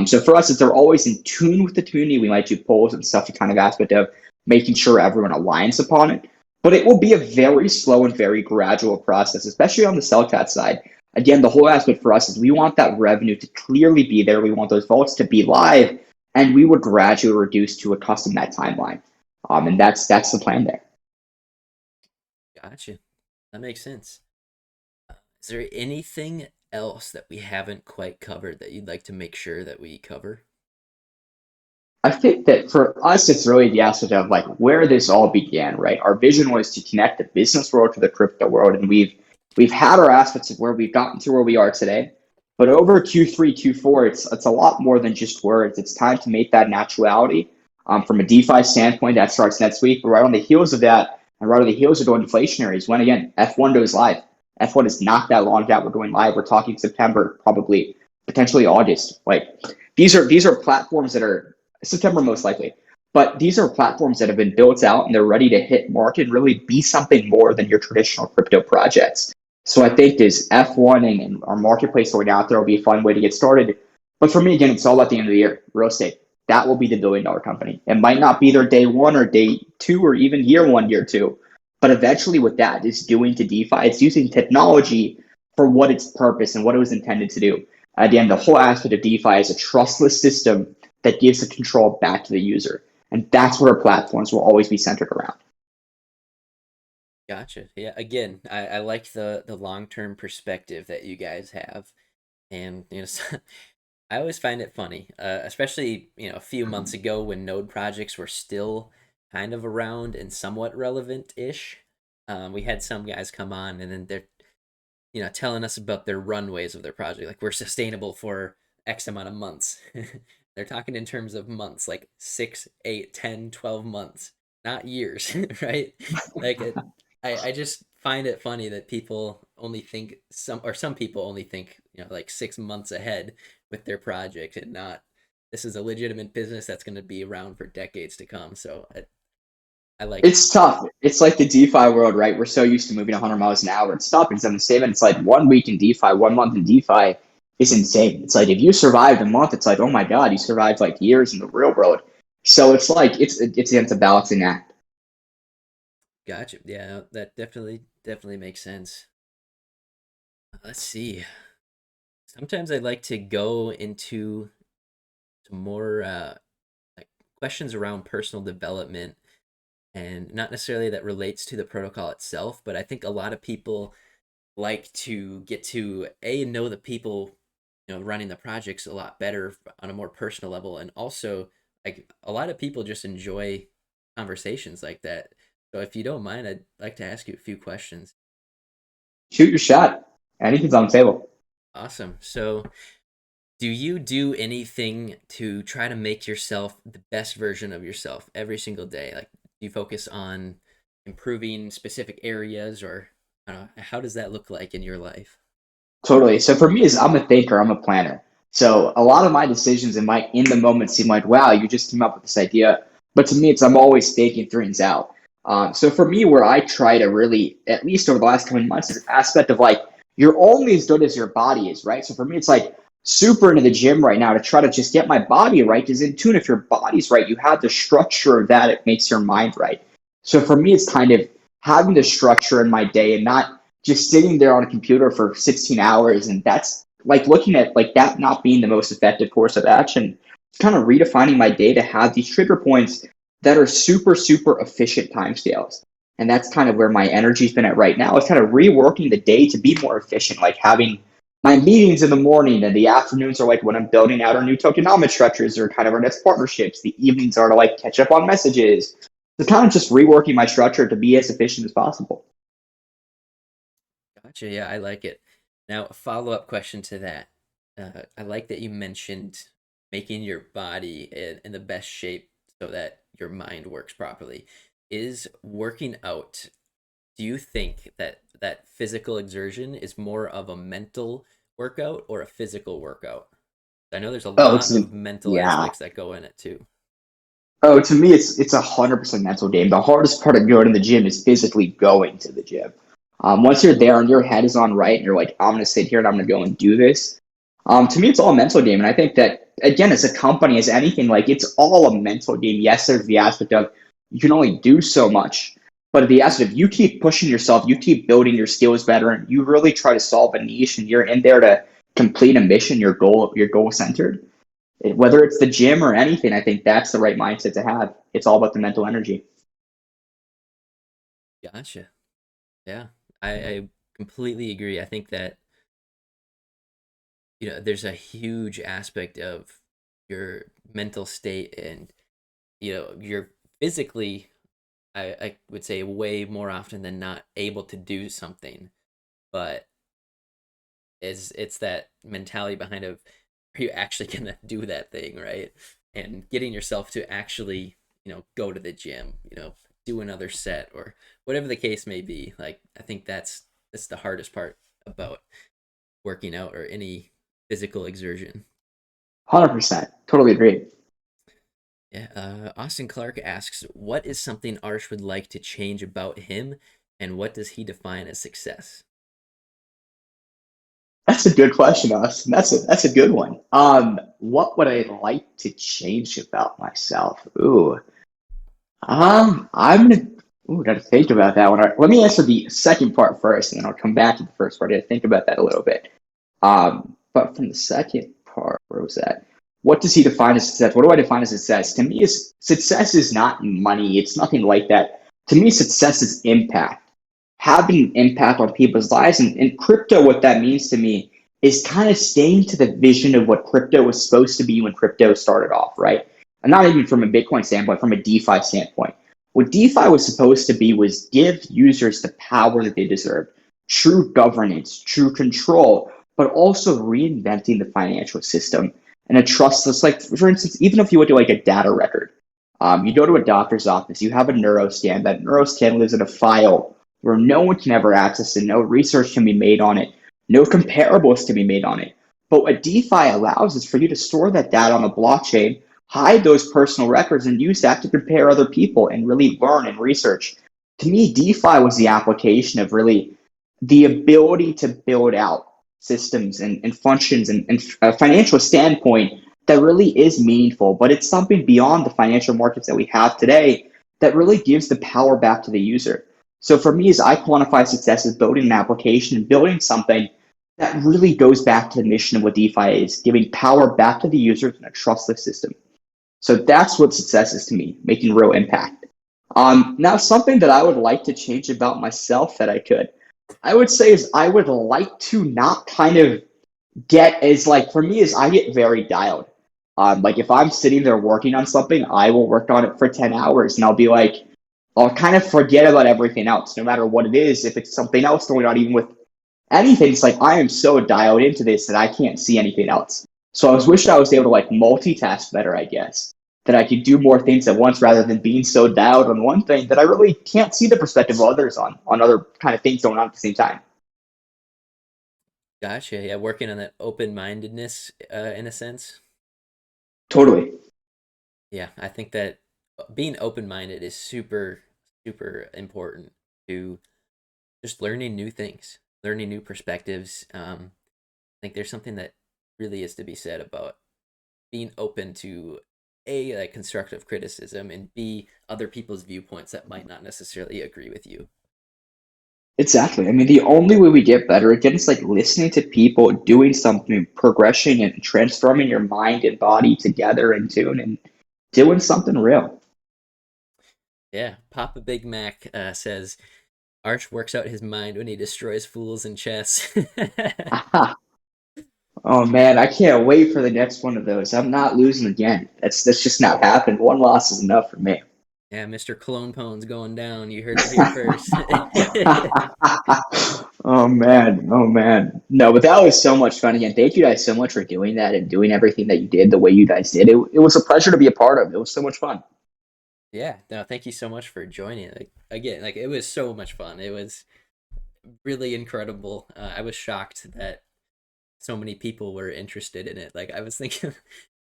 So for us, if they're always in tune with the community, we might do polls and stuff to kind of aspect of making sure everyone aligns upon it. But it will be a very slow and very gradual process, especially on the Cellcat side. Again, the whole aspect for us is we want that revenue to clearly be there. We want those vaults to be live, and we would gradually reduce to accustom that timeline. And that's the plan there. Gotcha. That makes sense. Is there anything else that we haven't quite covered that you'd like to make sure that we cover? I think that for us, it's really the aspect of like where this all began, right? Our vision was to connect the business world to the crypto world, and we've had our aspects of where we've gotten to where we are today. But over Q3, Q4, it's a lot more than just words. It's time to make that naturality. From a DeFi standpoint, that starts next week. But right on the heels of that, and right on the heels of going deflationary is when again F1 goes live. F1 is not that long out. We're going live. We're talking September, probably potentially August. Like these are platforms that are September most likely. But these are platforms that have been built out and they're ready to hit market and really be something more than your traditional crypto projects. So I think this F1 and our marketplace going out there will be a fun way to get started. But for me, again, it's all at the end of the year. Real estate. that will be the billion-dollar company. It might not be their day one or day two or even year one, year two, but eventually what that is doing to DeFi, it's using technology for what its purpose and what it was intended to do. At the end, the whole aspect of DeFi is a trustless system that gives the control back to the user. And that's what our platforms will always be centered around. Gotcha. Yeah. Again, I like the long term perspective that you guys have, and I always find it funny, especially a few months ago when node projects were still kind of around and somewhat relevant ish. We had some guys come on, and then they're telling us about their runways of their project, like we're sustainable for X amount of months. They're talking in terms of months, like 6, 8, 10, 12 months, not years, right? Like I just find it funny that people only think some people only think like 6 months ahead with their project, and not this is a legitimate business that's going to be around for decades to come. So I like It's tough. It's like the DeFi world, right? We're so used to moving 100 miles an hour and stopping something statement. It's like 1 week in DeFi, 1 month in DeFi is insane. It's like if you survived a month, it's like, oh my God, you survived like years in the real world. So it's like it's a balancing act. gotcha. Yeah, no, that definitely makes sense. Let's see. Sometimes I like to go into some more like questions around personal development, and not necessarily that relates to the protocol itself, but I think a lot of people like to get to know the people running the projects a lot better on a more personal level, and also like a lot of people just enjoy conversations like that. So if you don't mind, I'd like to ask you a few questions. Shoot your shot. Anything's on the table. Awesome. So do you do anything to try to make yourself the best version of yourself every single day? Like, do you focus on improving specific areas, or I don't know, how does that look like in your life? Totally. So for me, is I'm a thinker, I'm a planner. So a lot of my decisions in the moment seem like, wow, you just came up with this idea. But to me, it's I'm always thinking things out. So for me, where I try to really, at least over the last coming months, is an aspect of like you're only as good as your body is, right? So for me, it's like super into the gym right now to try to just get my body right. Because in tune, if your body's right, you have the structure of that. It makes your mind right. So for me, it's kind of having the structure in my day and not just sitting there on a computer for 16 hours. And that's like looking at like that not being the most effective course of action, kind of redefining my day to have these trigger points that are super, super efficient timescales. And that's kind of where my energy's been at right now. It's kind of reworking the day to be more efficient, like having my meetings in the morning, and the afternoons are like when I'm building out our new tokenomics structures or kind of our next partnerships. The evenings are to like catch up on messages. So kind of just reworking my structure to be as efficient as possible. Gotcha. Yeah, I like it. Now, a follow-up question to that. I like that you mentioned making your body in the best shape so that your mind works properly. Is working out, do you think that physical exertion is more of a mental workout or a physical workout? I know there's a Oh, lot of mental yeah. aspects that go in it too. Oh, to me, it's 100% mental game. The hardest part of going to the gym is physically going to the gym. Once you're there and your head is on right, and you're like, I'm gonna sit here and I'm gonna go and do this. To me, it's all a mental game, and I think that again, as a company, as anything, like it's all a mental game. Yes, there's the aspect of you can only do so much, but the aspect of you keep pushing yourself, you keep building your skills better, and you really try to solve a niche, and you're in there to complete a mission, your goal centered. Whether it's the gym or anything, I think that's the right mindset to have. It's all about the mental energy. Gotcha. Yeah, I completely agree. I think that there's a huge aspect of your mental state, and you're physically, I would say, way more often than not able to do something, but it's that mentality behind of, are you actually gonna do that thing, right? And getting yourself to actually go to the gym, do another set, or whatever the case may be. Like, I think that's the hardest part about working out or any physical exertion. 100%. Totally agree. Yeah. Austin Clark asks, what is something Arsh would like to change about him, and what does he define as success? That's a good question, Austin. That's a good one. What would I like to change about myself? I'm gonna gotta think about that one. All right, let me answer the second part first, and then I'll come back to the first part. I gotta think about that a little bit. But from the second part, where was that? What does he define as success? What do I define as success? To me, is success is not money. It's nothing like that. To me, success is impact. Having an impact on people's lives. And crypto, what that means to me is kind of staying to the vision of what crypto was supposed to be when crypto started off, right? And not even from a Bitcoin standpoint, from a DeFi standpoint. What DeFi was supposed to be was give users the power that they deserve, true governance, true control, but also reinventing the financial system and a trustless, like for instance, even if you went to like a data record, you go to a doctor's office, you have a neuroscan. That neuroscan lives in a file where no one can ever access it, no research can be made on it, no comparables can be made on it. But what DeFi allows is for you to store that data on a blockchain, hide those personal records, and use that to compare other people and really learn and research. To me, DeFi was the application of really the ability to build out systems and functions and a financial standpoint that really is meaningful, but it's something beyond the financial markets that we have today that really gives the power back to the user. So for me, as I quantify success as building an application and building something that really goes back to the mission of what DeFi is, giving power back to the users in a trustless system. So that's what success is to me, making real impact. Now, something that I would like to change about myself that I could, I would say is I would like to not kind of get as like for me is I get very dialed. Like if I'm sitting there working on something, I will work on it for 10 hours and I'll be like, I'll kind of forget about everything else, no matter what it is. If it's something else going on, even with anything, it's like I am so dialed into this that I can't see anything else. So I was wishing I was able to like multitask better, I guess. That I could do more things at once rather than being so dialed on one thing that I really can't see the perspective of others on other kind of things going on at the same time. Gotcha. Yeah, working on that open mindedness in a sense. Totally. Yeah, I think that being open minded is super important to just learning new things, learning new perspectives. I think there's something that really is to be said about being open to a like constructive criticism and b other people's viewpoints that might not necessarily agree with you. Exactly. I mean, the only way we get better again is like listening to people, doing something, progressing and transforming your mind and body together in tune and doing something real. Yeah, Papa Big Mac says Arch works out his mind when he destroys fools in chess. Aha. Oh man, I can't wait for the next one of those. I'm not losing again. That's just not happening. One loss is enough for me. Yeah, Mr. Clone Pone's going down. You heard it here first. Oh man, oh man. No, but that was so much fun again. Thank you guys so much for doing that and doing everything that you did the way you guys did. It was a pleasure to be a part of. It was so much fun. Yeah, no, thank you so much for joining. Like again, like it was so much fun. It was really incredible. I was shocked that so many people were interested in it. Like I was thinking,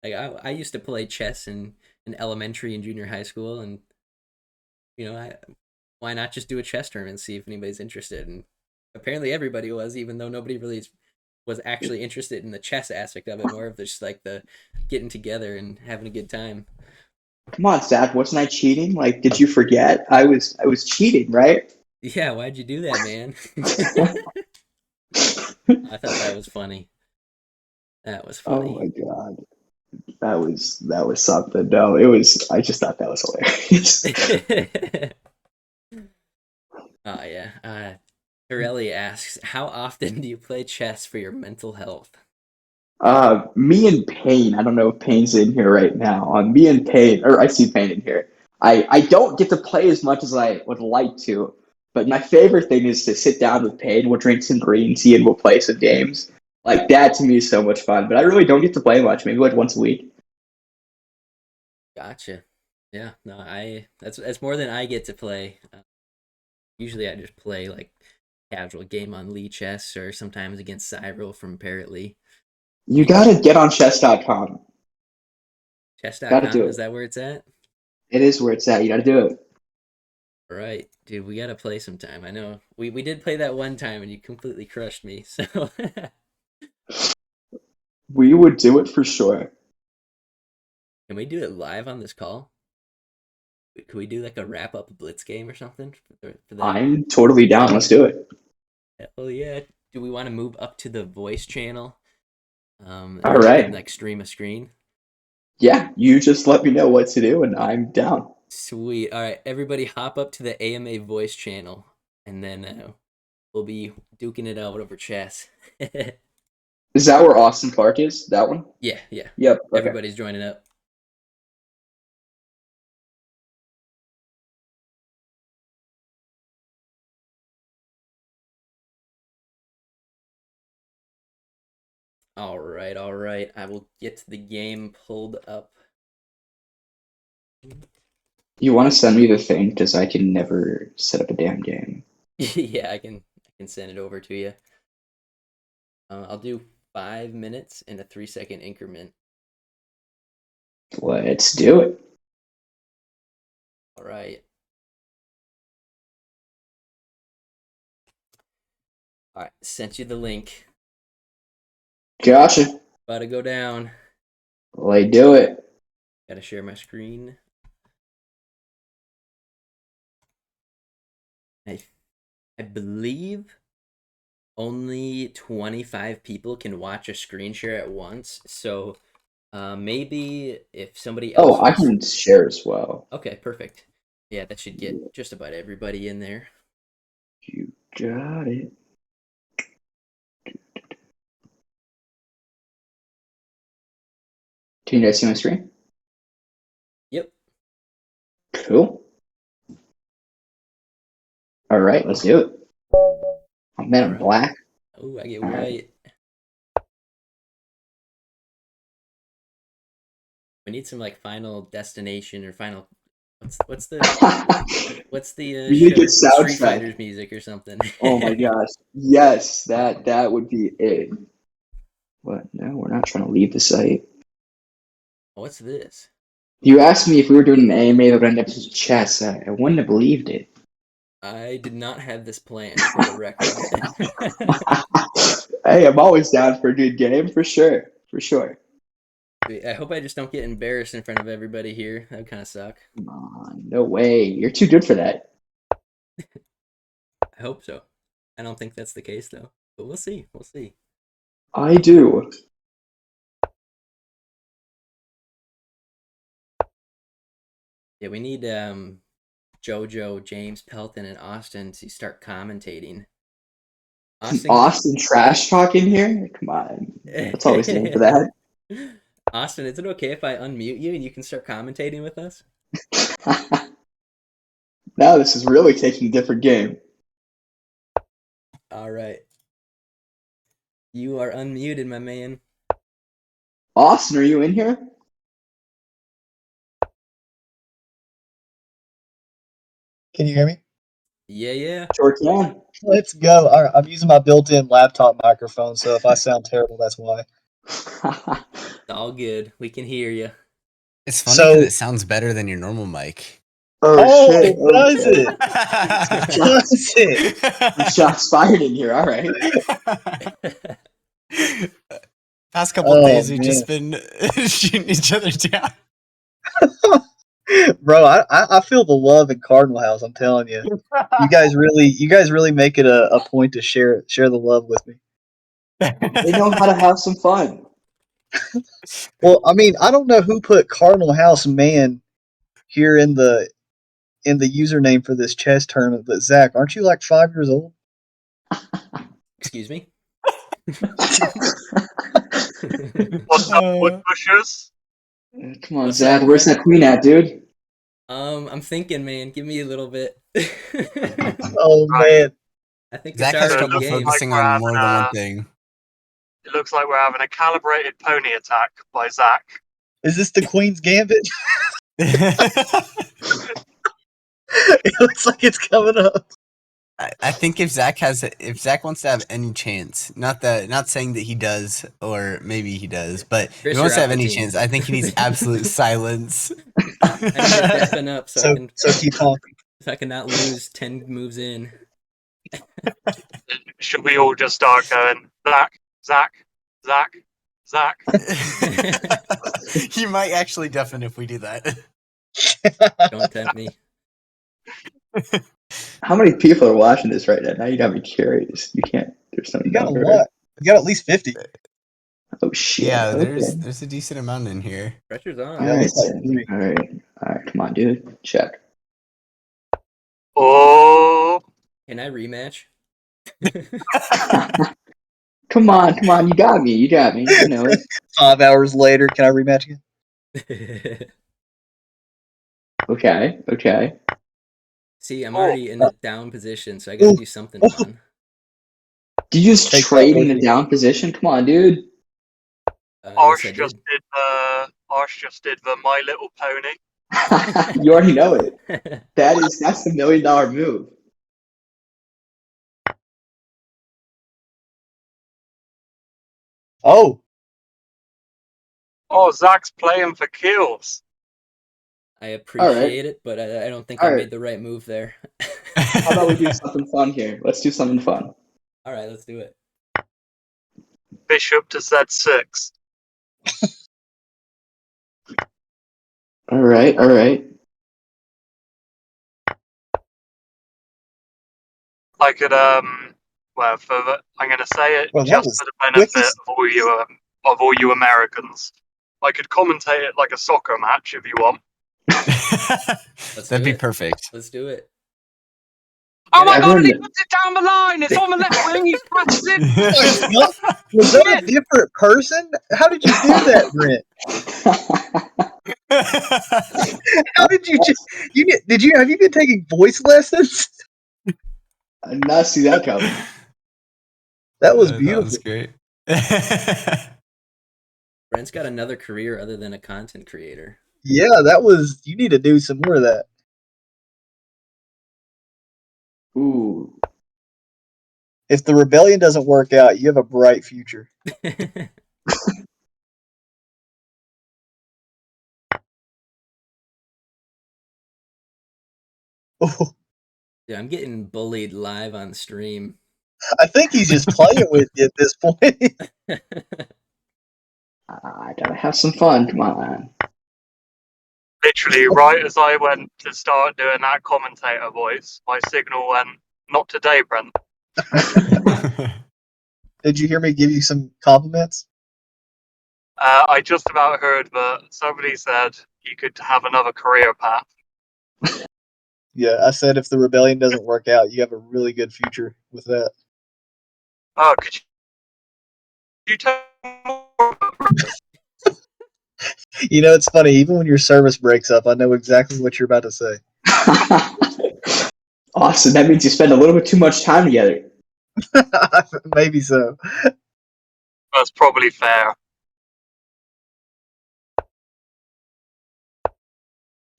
like I used to play chess in elementary and junior high school, and why not just do a chess tournament and see if anybody's interested? And apparently everybody was, even though nobody really was actually interested in the chess aspect of it, more of just like the getting together and having a good time. Come on, Zach, wasn't I cheating? Like, did you forget? I was cheating, right? Yeah, why'd you do that, man? I thought that was funny. That was Oh funny. my god. That was something. No, it was I just thought that was hilarious. Oh yeah. Torelli asks, "How often do you play chess for your mental health?" Me and Payne, I don't know if Payne's in here right now. Me and Payne, or I see Payne in here. I don't get to play as much as I would like to, but my favorite thing is to sit down with Payne, we'll drink some green tea and we'll play some games. Like that to me is so much fun, but I really don't get to play much, maybe like once a week. Gotcha. Yeah. No, I that's more than I get to play. Usually, I just play like casual game on Lee Chess or sometimes against Cyril from Parrot Lee. You gotta get on chess.com. Gotta Chess.com, do is it. that where it's at? It is where it's at. You gotta do it. All right, dude, we gotta play sometime. I know we did play that one time and you completely crushed me. So We would do it for sure. Can we do it live on this call? Could we do like a wrap up Blitz game or something for that? I'm totally down. Let's do it. Hell yeah. Do we want to move up to the voice channel? All And you can right. like stream a screen. Yeah, you just let me know what to do, and I'm down. Sweet. All right, everybody, hop up to the AMA voice channel, and then we'll be duking it out over chess. Is that where Austin Clark is? That one? Yeah, yeah. Yep. Okay. Everybody's joining up. All right, all right. I will get the game pulled up. You want to send me the thing because I can never set up a damn game. Yeah, I can send it over to you. I'll do 5 minutes in a 3-second increment. Let's do it. All right. All right, sent you the link. Gotcha. About to go down. Let's do it. Gotta share my screen. I believe only 25 people can watch a screen share at once. So maybe if somebody else Oh, I can share as well. Okay, perfect. Yeah, that should get just about everybody in there. You got it. Can you guys see my screen? Yep. Cool. All right, let's do it. I'm in Alright. black. Oh, I get white. We need some like Final Destination or Final. What's the We need a show good Street soundtrack. Fighter's music or something? Oh my gosh. Yes, that would be it. What? No, we're not trying to leave the site. What's this? You asked me if we were doing an AMA that would end up as chess. I wouldn't have believed it. I did not have this planned for the record. Hey, I'm always down for a good game, for sure. For sure. I hope I just don't get embarrassed in front of everybody here. That would kind of suck. Come on, no way. You're too good for that. I hope so. I don't think that's the case though, but we'll see. We'll see. I do. Yeah, we need Jojo, James, Pelton, and Austin to start commentating. Austin trash talking here? Come on. That's always known for that. Austin, is it okay if I unmute you and you can start commentating with us? Now this is really taking a different game. All right. You are unmuted, my man. Austin, are you in here? Can you hear me? Yeah, yeah. Sure can. Let's go. All right, I'm using my built-in laptop microphone, so if I sound terrible, that's why. It's all good. We can hear you. It's funny because So- it sounds better than your normal mic. Oh, shit. does Okay. it? Does it? Shots fired in here. All right. Past couple Oh, days, we've man. just been shooting each other down. Bro, I feel the love in Cardinal House. I'm telling you, you guys really make it a point to share the love with me. They know how to have some fun. Well, I mean, I don't know who put Cardinal House man here in the username for this chess tournament, but Zach, aren't you like 5 years old? Excuse me? What's up, wood pushers? Come on, What's Zach. up, Where's man? that queen at, dude? I'm thinking, man. Give me a little bit. Oh man, I think Zach it's has already trouble game. focusing Like we're on more than having one thing. It looks like we're having a calibrated pony attack by Zach. is this the Queen's Gambit? I It looks like it's coming up. think if Zach wants to have any chance, not saying that he does, or maybe he does, but if Chris, he wants you're to off have the any team. chance, I think he needs absolute silence. I need to deafen up so So keep talking. I can not lose 10 moves in. Should we all just start going, Zach, Zach, Zach? Zach. He might actually deafen if we do that. Don't tempt me. How many people are watching this right now? Now you got me curious. You can't. There's some You got a number. lot. You got at least 50. Oh shit. Yeah, Okay. there's a decent amount in here. Pressure's on. Yeah, All right. it's like three. All right. Come on, dude. Check. Oh, Can I rematch? Come on. You got me. You know it. 5 hours later, can I rematch again? Okay. See, I'm Oh. already in the down position, so I gotta do something fun. Did you just Take that trade in with the you. down position? Come on, dude. Arsh Yes, I just did. did the My Little Pony. You already know it. That's the $1 million move. Oh, Oh, Zach's playing for kills. I appreciate it, but I don't think I Alright. made the right move there. How about we do something fun here? Let's do something fun. All right, let's do it. Bishop to Z6. All right. I could I'm gonna say it well, that just was for the benefit quickest. of all you Americans. I could commentate it like a soccer match if you want. That'd do be it. perfect. Let's do it. Oh my god, Everyone- and he puts it down the line! It's on the left wing, he's pressed it! What? Was that a different person? How did you do that, Brent? How did you just? Have you been taking voice lessons? I did not see that coming. That was That beautiful. was great. Brent's got another career other than a content creator. Yeah, that was. You need to do some more of that. Ooh. If the rebellion doesn't work out, you have a bright future. Oh, Dude, I'm getting bullied live on stream. I think he's just playing with you at this point. I gotta have some fun. Come on. Literally, right as I went to start doing that commentator voice, my signal went, not today, Brent. Did you hear me give you some compliments? I just about heard that somebody said you could have another career path. Yeah, I said if the rebellion doesn't work out, you have a really good future with that. Oh, could you tell me more? You know, it's funny. Even when your service breaks up, I know exactly what you're about to say. Awesome. That means you spend a little bit too much time together. Maybe so. That's probably fair.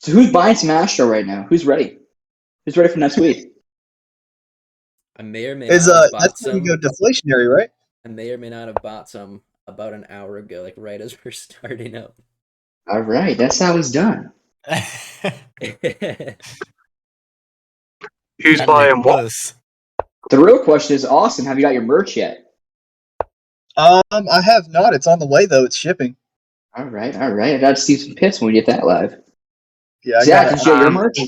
So who's buying some Astro right now? Who's ready? Who's ready for next week? I may or may Is not have bought that's when you some. go deflationary, right? I may or may not have bought some about an hour ago, like right as we're starting up. All right. That's how it's done. Who's buying what? Close. The real question is, Austin, have you got your merch yet? I have not. It's on the way though. It's shipping. All right. I got to see some pits when we get that live. Yeah, I Zach, got did you get your merch?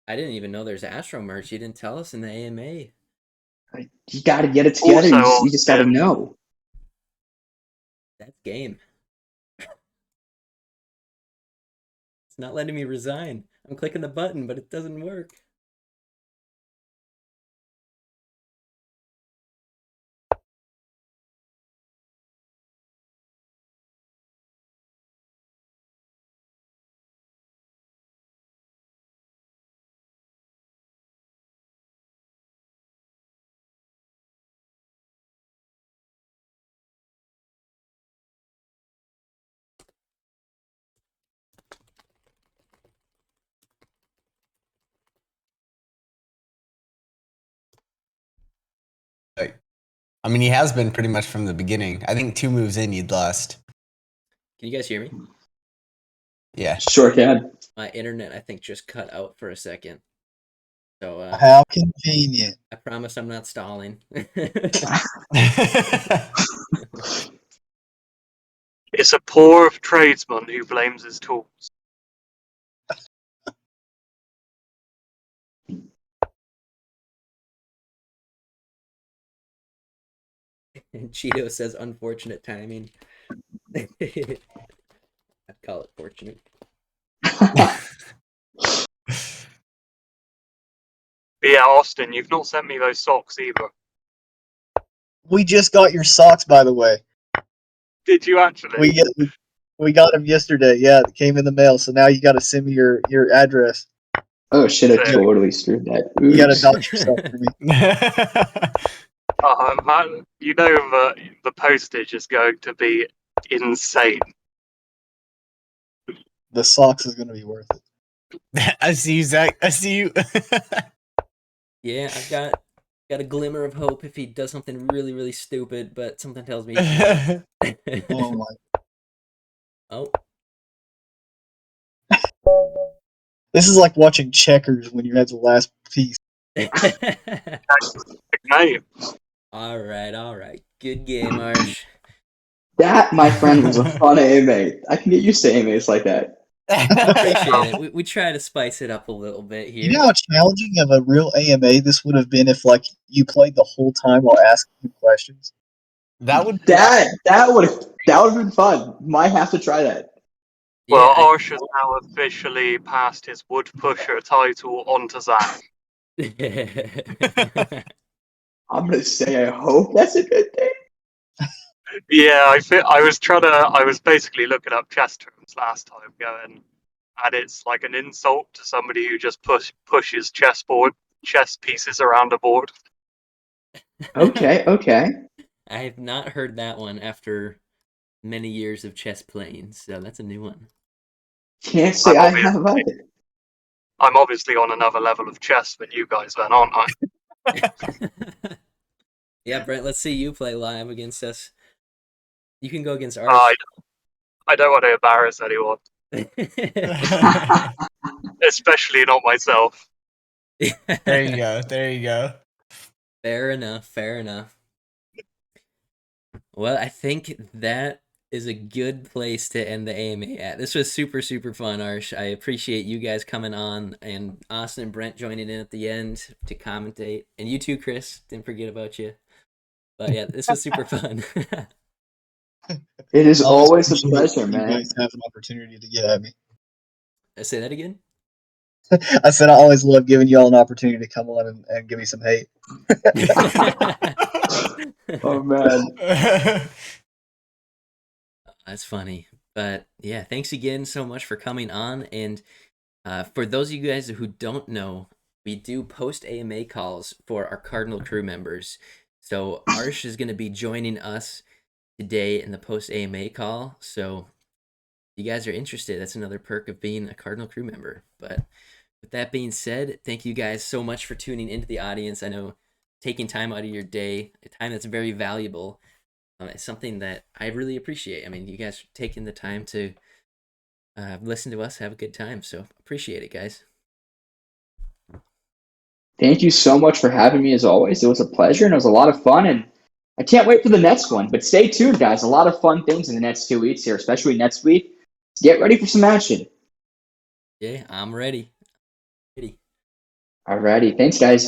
I didn't even know there's Astro merch. You didn't tell us in the AMA. You got to get it together. Also, You just got to know. That's game. It's not letting me resign. I'm clicking the button, but it doesn't work. I mean, he has been pretty much from the beginning. I think 2 moves in, you'd lost. Can you guys hear me? Yeah. Sure can. My internet, I think, just cut out for a second. So How convenient. I promise I'm not stalling. It's a poor tradesman who blames his tools. And Cheeto says unfortunate timing. I'd call it fortunate. But yeah, Austin, you've not sent me those socks either. We just got your socks, by the way. Did you actually? We got them yesterday. Yeah, it came in the mail. So now you got to send me your address. Oh shit! I Sick. totally screwed that. You got to Oops. vouch yourself for me. Man, you know the postage is going to be insane. The socks is going to be worth it. I see you, Zach. I see you. Yeah, I've got a glimmer of hope if he does something really, really stupid, but something tells me. Oh my! Oh. This is like watching checkers when you had the last piece. Okay. All right. Good game, Arsh. That, my friend, was a fun AMA. I can get used to AMAs like that. Appreciate it. We try to spice it up a little bit here. You know how challenging of a real AMA this would have been if, like, you played the whole time while asking questions. That would have been fun. Might have to try that. Well, Yeah, Arsh has now officially passed his wood pusher title onto Zach. I'm gonna say I hope that's a good thing. Yeah, I was basically looking up chess terms last time, going, and it's like an insult to somebody who just pushes chess pieces around a board. Okay. I have not heard that one after many years of chess playing, so that's a new one. Can't say I have either. I'm obviously on another level of chess than you guys then, aren't I? Yeah, Brent, let's see you play live against us. You can go against Arsh. I don't want to embarrass anyone, especially not myself. There you go. Fair enough. Well, I think that is a good place to end the AMA at. This was super, super fun, Arsh. I appreciate you guys coming on, and Austin and Brent joining in at the end to commentate. And you too, Chris. Didn't forget about you. But yeah, this was super fun. It is always a appreciate pleasure, you man. guys have an opportunity to get at me. Say that again? I said I always love giving y'all an opportunity to come on and give me some hate. Oh man. That's funny. But yeah, thanks again so much for coming on. And for those of you guys who don't know, we do post AMA calls for our Cardinal crew members. So Arsh is going to be joining us today in the post AMA call. So if you guys are interested, that's another perk of being a Cardinal crew member. But with that being said, thank you guys so much for tuning into the audience. I know taking time out of your day, a time that's very valuable, is something that I really appreciate. I mean, you guys taking the time to listen to us have a good time. So appreciate it, guys. Thank you so much for having me as always. It was a pleasure and it was a lot of fun, and I can't wait for the next one. But stay tuned, guys. A lot of fun things in the next 2 weeks here, especially next week. Get ready for some action. Yeah, I'm ready. Alrighty. Thanks, guys.